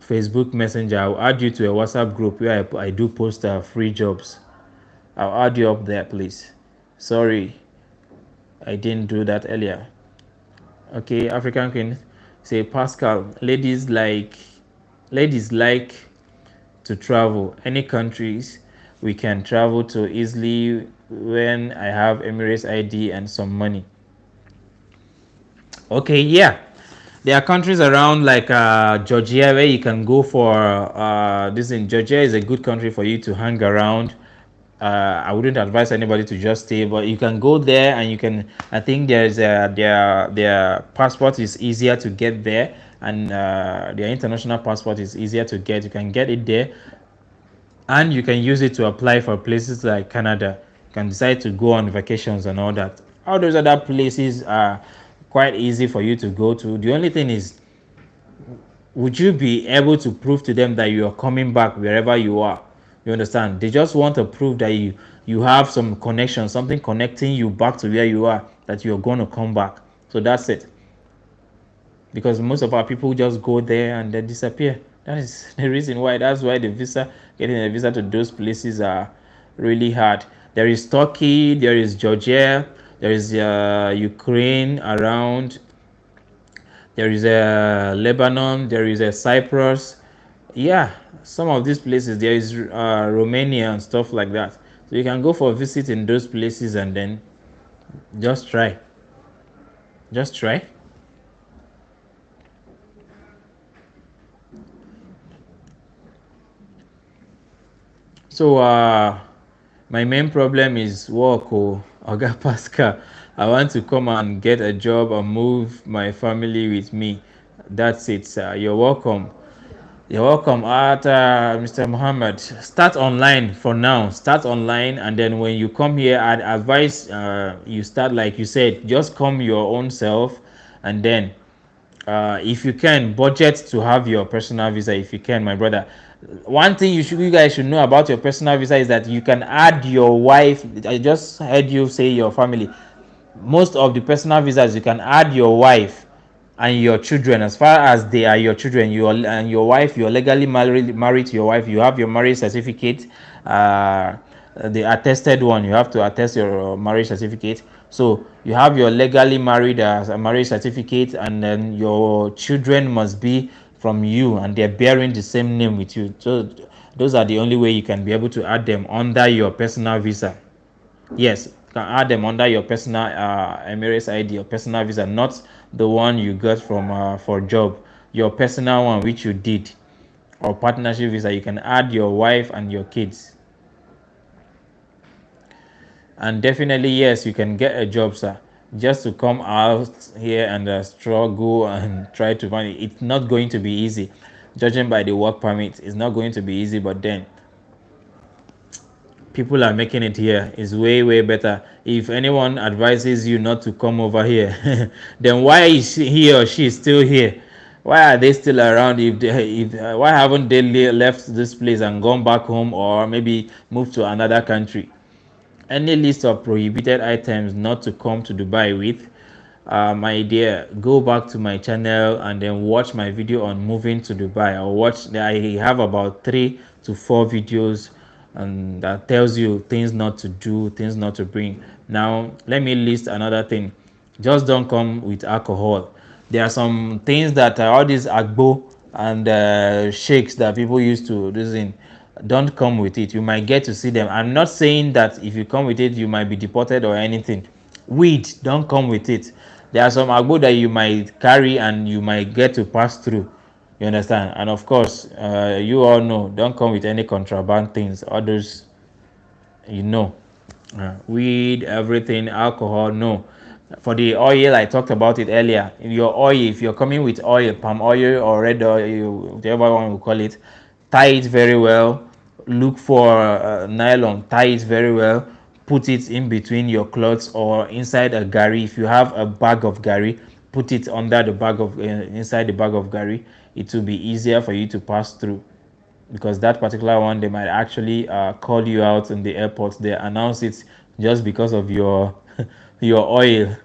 Facebook Messenger. I'll add you to a WhatsApp group where I do post free jobs. I'll add you up there, please. Sorry, I didn't do that earlier. Okay, African Queen, say Pascal. Ladies like to travel. Any countries we can travel to easily when I have Emirates ID and some money. Okay, yeah. There are countries around like Georgia where you can go for this. In Georgia is a good country for you to hang around. I wouldn't advise anybody to just stay, but you can go there and you can. I think their passport is easier to get there, and their international passport is easier to get. You can get it there, and you can use it to apply for places like Canada. You can decide to go on vacations and all that. All those other places are quite easy for you to go to. The only thing is, would you be able to prove to them that you are coming back wherever you are? You understand? They just want to prove that you have some connection, something connecting you back to where you are, that you're going to come back. So that's it. Because most of our people just go there and they disappear. That is the reason why. That's why getting a visa to those places are really hard. There is Turkey, there is Georgia, there is Ukraine around, there is Lebanon, there is Cyprus. Yeah, some of these places, there is Romania and stuff like that. So you can go for a visit in those places and then just try. Just try. So my main problem is work. Oh, Oga Pascal. I want to come and get a job and move my family with me. That's it, sir. You're welcome. You're welcome. Mr. Muhammad, start online for now. Start online, and then when you come here, I'd advise you start like you said. Just come your own self, and then if you can budget to have your personal visa. If you can, my brother, one thing you guys should know about your personal visa is that you can add your wife. I just heard you say your family. Most of the personal visas, you can add your wife and your children. As far as they are your children, and your wife, you're legally married to your wife, you have your marriage certificate, the attested one. You have to attest your marriage certificate. So you have your legally married as a marriage certificate, and then your children must be from you and they're bearing the same name with you. So those are the only way you can be able to add them under your personal visa. Yes, you can add them under your personal Emirates ID, your personal visa, not the one you got from for job. Your personal one, which you did, or partnership visa, you can add your wife and your kids. And definitely, yes, you can get a job, sir. Just to come out here and struggle and try to find it, it's not going to be easy. judging by the work permit, it's not going to be easy, but then people are making it here. It's way better. If anyone advises you not to come over here, then why is he or she still here? Why are they still around? If why haven't they left this place and gone back home, or maybe moved to another country? Any list of prohibited items not to come to Dubai with, my dear, go back to my channel and then watch my video on moving to Dubai, or watch. I have about 3 to 4 videos and that tells you things not to do, things not to bring. Now let me list another thing. Just don't come with alcohol. There are some things that all these agbo and shakes that people used to do in, don't come with it. You might get to see them. I'm not saying that if you come with it you might be deported or anything. Weed, don't come with it. There are some agbo that you might carry and you might get to pass through. You understand? And of course, you all know, don't come with any contraband things. Others, you know, weed, everything, alcohol, no. For the oil, I talked about it earlier. In your oil, if you're coming with oil, palm oil or red oil, whatever one will call it, tie it very well. Look for nylon, tie it very well. Put it in between your clothes or inside a gari. If you have a bag of gari, put it under the bag of inside the bag of gari. It will be easier for you to pass through, because that particular one they might actually call you out in the airport. They announce it just because of your your oil.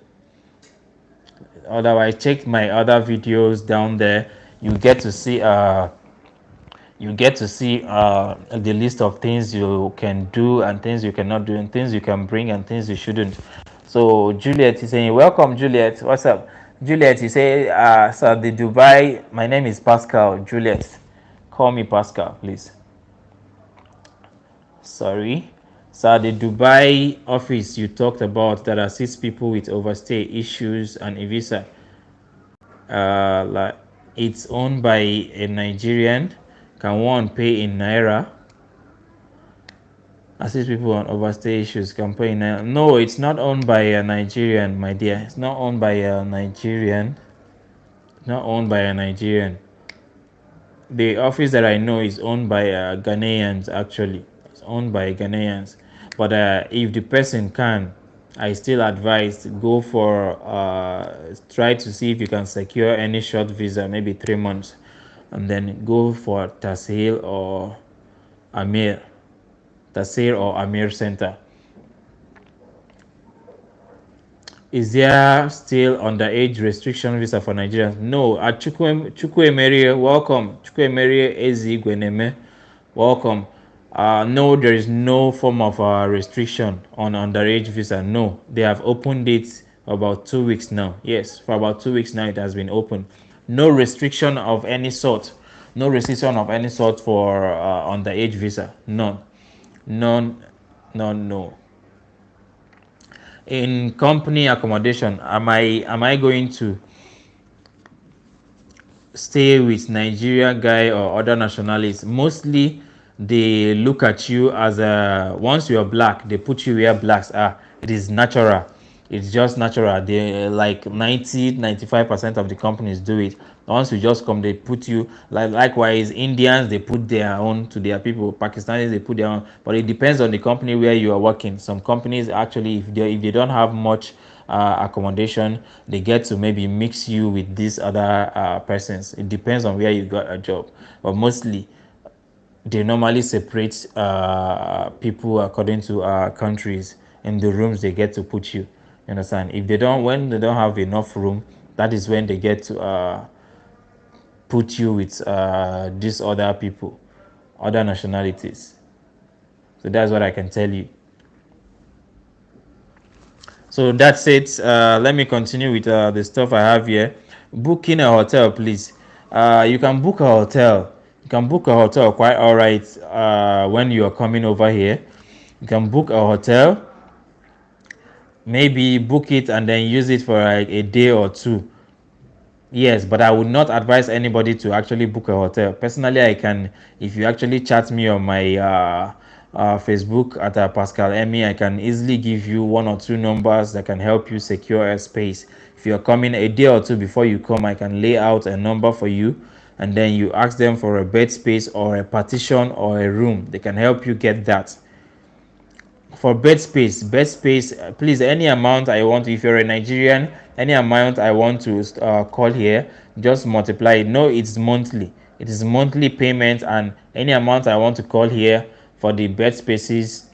Otherwise, check my other videos down there. You get to see the list of things you can do and things you cannot do, and things you can bring and things you shouldn't. So Juliet is saying, welcome Juliet, what's up? Juliet, you say, so the Dubai, my name is Pascal. Juliet, call me Pascal please. Sorry. So the Dubai office you talked about that assists people with overstay issues and a visa, like it's owned by a Nigerian. Can one pay in naira? Assist people on overstay issues. Can pay in naira? No, it's not owned by a Nigerian, my dear. It's not owned by a Nigerian. It's not owned by a Nigerian. The office that I know is owned by Ghanaians. Actually, it's owned by Ghanaians. But if the person can, I still advise go for try to see if you can secure any short visa, maybe 3 months, and then go for Tasir or Amir, Tasir or Amir Center. Is there still underage restriction visa for Nigerians? No. At Chukwuemeri, welcome. Chukwuemeri Ezigweneme, welcome. No, there is no form of restriction on underage visa. No, they have opened it about 2 weeks now. Yes, for about 2 weeks now it has been open. No restriction of any sort. No restriction of any sort for underage visa. None. None. None. No. In company accommodation, am I going to stay with Nigeria guy or other nationalities? Mostly they look at you as a, once you are black, they put you where blacks are. It is natural. It's just natural. They like 90-95% of the companies do it. Once you just come, they put you, like likewise Indians, they put their own to their people. Pakistanis, they put their own, but it depends on the company where you are working. Some companies actually, if they don't have much accommodation, they get to maybe mix you with these other persons. It depends on where you got a job, but mostly they normally separate people according to countries in the rooms they get to put you. You understand? If they don't, when they don't have enough room, that is when they get to put you with these other people, other nationalities. So that's what I can tell you. So that's it. Let me continue with the stuff I have here. Booking a hotel, please. You can book a hotel. You can book a hotel quite all right when you are coming over here. You can book a hotel. Maybe book it and then use it for like a day or two. Yes, but I would not advise anybody to actually book a hotel. Personally, I can, if you actually chat me on my Facebook at Pascal Emmy, I can easily give you 1 or 2 numbers that can help you secure a space. If you're coming a day or two before you come, I can lay out a number for you and then you ask them for a bed space or a partition or a room. They can help you get that. For bed space, please, any amount I want, if you're a Nigerian, any amount I want to call here, just multiply it. No, it's monthly. It is monthly payment, and any amount I want to call here for the bed spaces,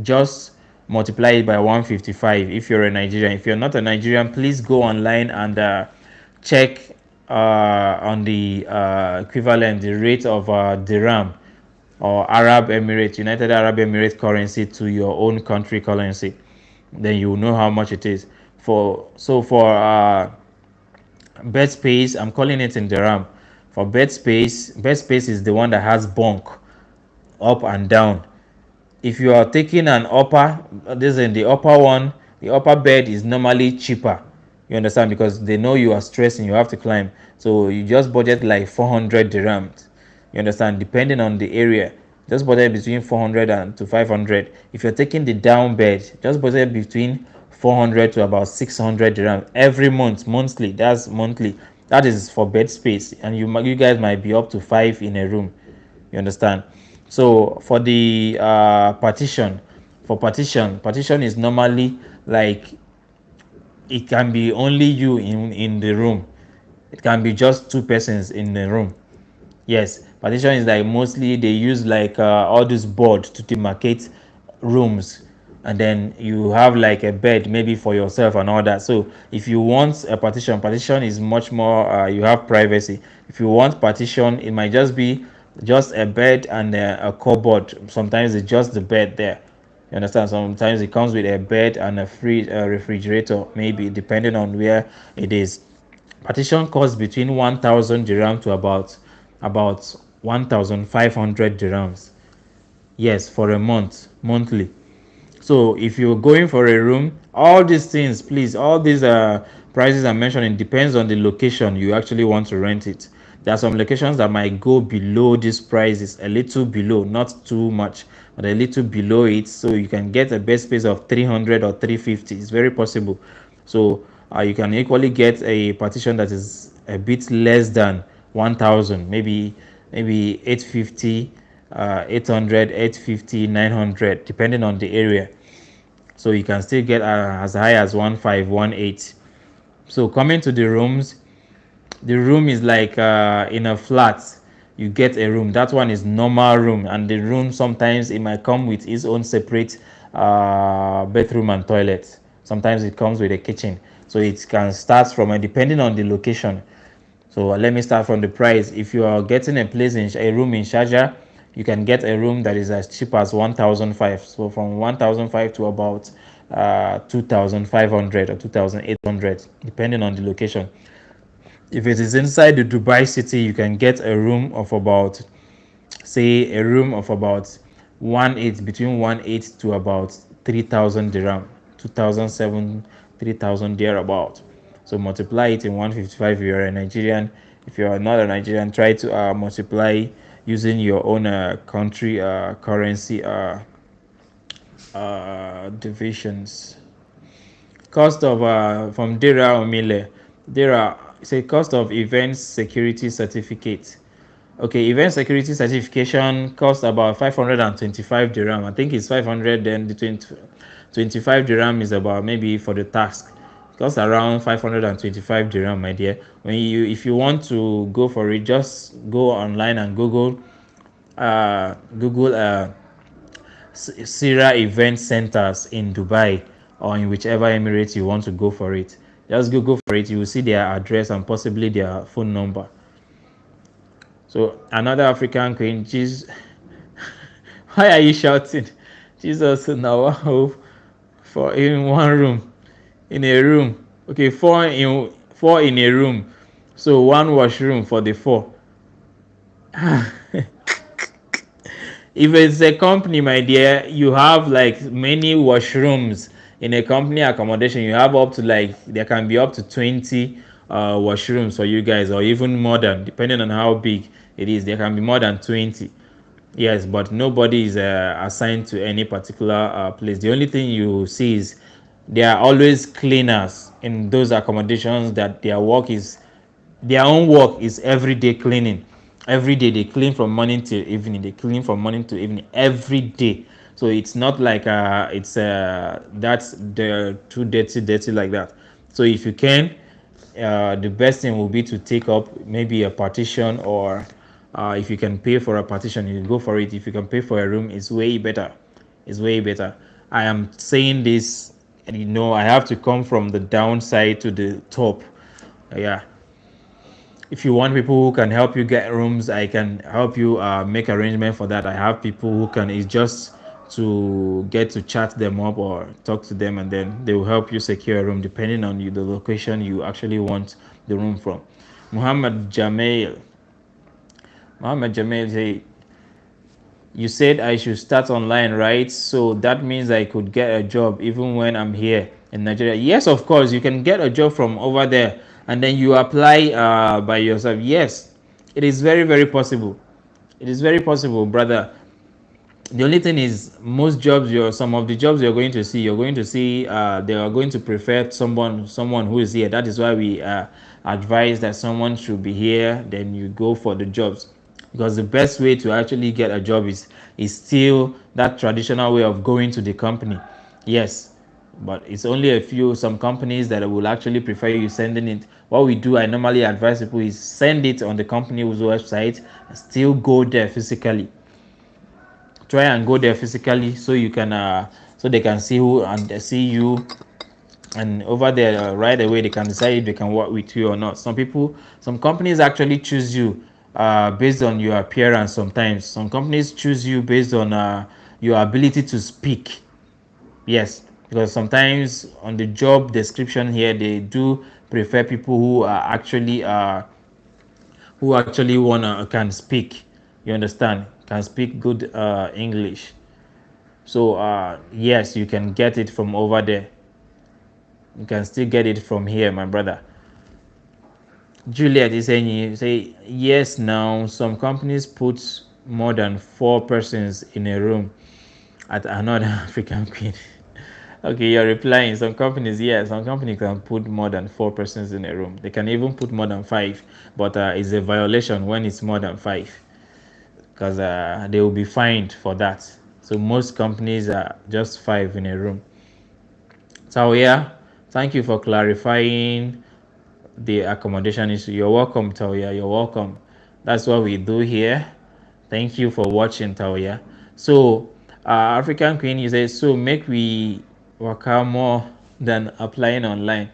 just multiply it by 155 if you're a Nigerian. If you're not a Nigerian, please go online and check on the equivalent, the rate of dirham or Arab Emirates, United Arab Emirates currency to your own country currency. Then you will know how much it is. For bed space, I'm calling it in dirham. For bed space is the one that has bunk up and down. If you are taking an upper, this is the upper one, the upper bed is normally cheaper. You understand, because they know you are stressing, you have to climb, so you just budget like 400 dirhams. You understand, depending on the area, just budget between 400 and to 500. If you're taking the down bed, just budget between 400 to about 600 dirham every month, monthly. That's monthly. That is for bed space, and you guys might be up to 5 in a room. You understand? So for the partition is normally like, it can be only you in the room. It can be just two persons in the room. Yes, partition is like, mostly they use like all this board to demarcate rooms, and then you have like a bed maybe for yourself and all that. So if you want a partition is much more, you have privacy. If you want partition, it might just be just a bed and a cupboard. Sometimes it's just the bed there. You understand? Sometimes it comes with a bed and a free refrigerator, maybe, depending on where it is. Partition costs between 1,000 dirham to about 1,500 dirhams. Yes, for a month, monthly. So if you're going for a room, all these things, please, all these prices I'm mentioning depends on the location you actually want to rent it. There are some locations that might go below these prices, a little below, not too much, but a little below it, so you can get a bed space of 300 or 350. It's very possible. So you can equally get a partition that is a bit less than 1,000, maybe 850, 800, 850, 900, depending on the area. So you can still get as high as 1518. So coming to the rooms, the room is like in a flat, you get a room. That one is normal room, and the room sometimes it might come with its own separate bedroom and toilet. Sometimes it comes with a kitchen, so it can start from depending on the location. So let me start from the price. If you are getting a room in Sharjah, you can get a room that is as cheap as 1,005. So from 1,005 to about 2,500 or 2,800, depending on the location. If it is inside the Dubai city, you can get a room of about, say, a room of about 1.8, between 1.8 to about 3,000 dirham, 2,007, 3,000 thereabout. So multiply it in 155 if you're a Nigerian. If you're not a Nigerian, try to multiply using your own country currency divisions. Cost of from Dera Omile. Dera, say cost of event security certificate. Okay, event security certification costs about 525 dirham. I think it's 500, then between 25 dirham is about, maybe for the task. It costs around 525 dirham, my dear. If you want to go for it, just go online and Google Sira event centers in Dubai, or in whichever Emirates you want to go for it. Just Google for it, you will see their address and possibly their phone number. So another African queen, Jesus. Why are you shouting? Jesus now for in one room, in a room. Okay, four in a room. So one washroom for the four. If it's a company, my dear, you have like many washrooms. In a company accommodation, you have up to, like, there can be up to 20 washrooms for you guys, or even more than, depending on how big it is. There can be more than 20. Yes, but nobody is assigned to any particular place. The only thing you see is there are always cleaners in those accommodations that their work is Their own work is everyday cleaning. Every day they clean from morning till evening. They clean from morning to evening every day. So it's not like it's that's the too dirty like that. So if you can, the best thing will be to take up maybe a partition, or if you can pay for a partition, you go for it. If you can pay for a room, it's way better. It's way better. I am saying this, and I have to come from the downside to the top. Yeah, if you want people who can help you get rooms, I can help you make arrangement for that. I have people who can, it's just to get to chat them up or talk to them, and then they will help you secure a room depending on you, the location you actually want the room from. Muhammad Jamil say, you said I should start online, right? So that means I could get a job even when I'm here in Nigeria. Yes, of course, you can get a job from over there and then you apply by yourself. Yes, it is very, very possible. It is very possible, brother. The only thing is, most jobs, some of the jobs you're going to see, they are going to prefer someone who is here. That is why we advise that someone should be here. Then you go for the jobs, because the best way to actually get a job is still that traditional way of going to the company. Yes, but it's only a few, some companies that will actually prefer you sending it. What we do, I normally advise people, is send it on the company's website, still go there physically. Try and go there physically, so you can so they can see who and see you, and over there right away they can decide if they can work with you or not. Some companies actually choose you based on your appearance. Sometimes some companies choose you based on your ability to speak. Yes, because sometimes on the job description here, they do prefer people who actually wanna can speak. You understand? Can speak good English. So yes, you can get it from over there. You can still get it from here, my brother. Juliet is saying, you say yes. Now some companies put more than 4 persons in a room at another African queen. Okay, you're replying. Some companies, yes, some companies can put more than 4 persons in a room. They can even put more than five, but it's a violation when it's more than five, because they will be fined for that. So most companies are just five in a room. So yeah, thank you for clarifying the accommodation issue. You're welcome, Tauya. You're welcome. That's what we do here. Thank you for watching, Tauya. So, African Queen, you say, so make we work out more than applying online.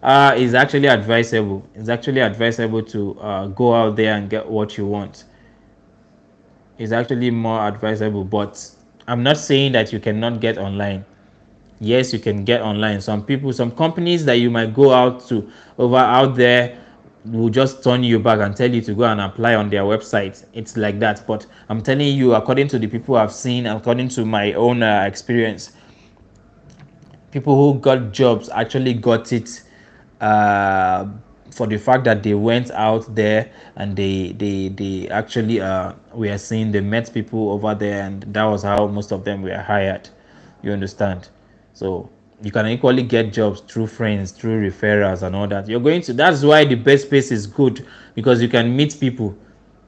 It's actually advisable. It's actually advisable to go out there and get what you want. It's actually more advisable, but I'm not saying that you cannot get online. Yes, you can get online. Some companies that you might go out there will just turn you back and tell you to go and apply on their website. It's like that. But I'm telling you, according to the people I've seen, according to my own experience, people who got jobs actually got it uh, for the fact that they went out there and they actually we are seeing they met people over there, and that was how most of them were hired. You understand? So you can equally get jobs through friends, through referrals and all that. That's why the Bedspace is good, because you can meet people.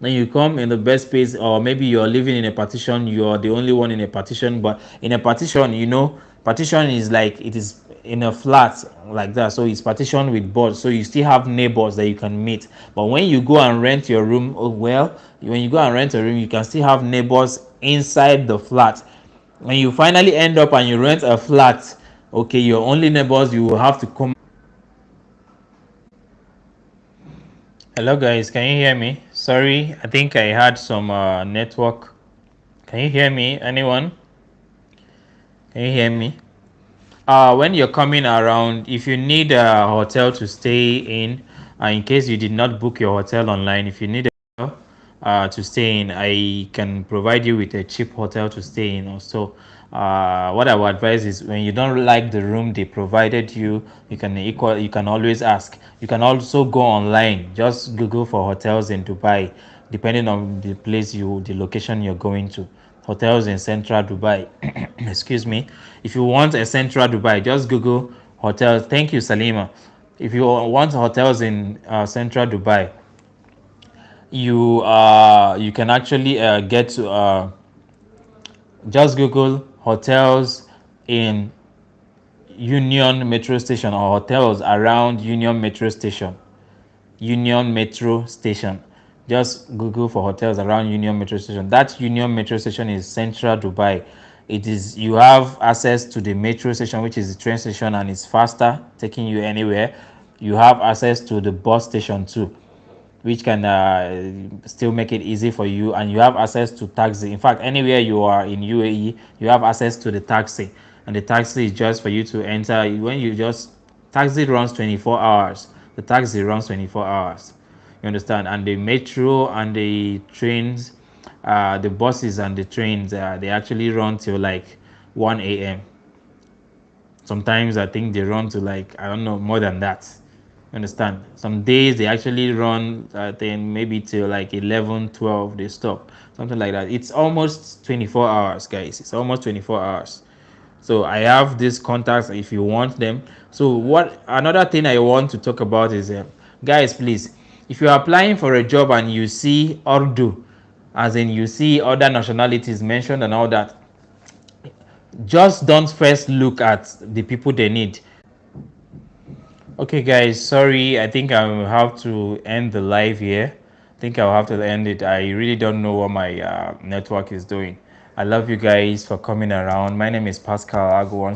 Then you come in the Bedspace, or maybe you're living in a partition, you're the only one in a partition. But in a partition, partition is like, it is in a flat like that, so it's partitioned with boards, so you still have neighbors that you can meet. But when you go and rent your room, when you go and rent a room, you can still have neighbors inside the flat. When you finally end up and you rent a flat, okay, your only neighbors, you will have to come. Hello guys, can you hear me? Sorry, I think I had some network. Can you hear me? Anyone? Can you hear me? When you're coming around, if you need a hotel to stay in case you did not book your hotel online, if you need a hotel to stay in, I can provide you with a cheap hotel to stay in. Also, what I would advise is, when you don't like the room they provided you, you can always ask. You can also go online, just Google for hotels in Dubai, depending on the location you're going to. Hotels in central Dubai. Excuse me. If you want a central Dubai, just Google hotels. Thank you, Salima. If you want hotels in central Dubai, you can actually get to just Google hotels in Union Metro Station or hotels around Union Metro Station. Union Metro Station. Just Google for hotels around Union Metro Station. That Union Metro Station is central Dubai. It is, you have access to the metro station, which is the train station, and it's faster, taking you anywhere. You have access to the bus station too, which can still make it easy for you, and you have access to taxi. In fact, anywhere you are in UAE, you have access to the taxi, and the taxi is just for you to enter. When you just, taxi runs 24 hours. The taxi runs 24 hours, you understand? And the metro and the trains, the buses and the trains, they actually run till like 1 a.m. Sometimes I think they run to like, I don't know, more than that. Understand? Some days they actually run, I think maybe till like 11, 12, they stop. Something like that. It's almost 24 hours, guys. It's almost 24 hours. So I have these contacts if you want them. So what another thing I want to talk about is, guys, please, if you're applying for a job and you see Urdu, as in you see other nationalities mentioned and all that, just don't first look at the people they need. Okay, guys, sorry. I think I will have to end the live here. I think I'll have to end it. I really don't know what my network is doing. I love you guys for coming around. My name is Pascal. I'll go on.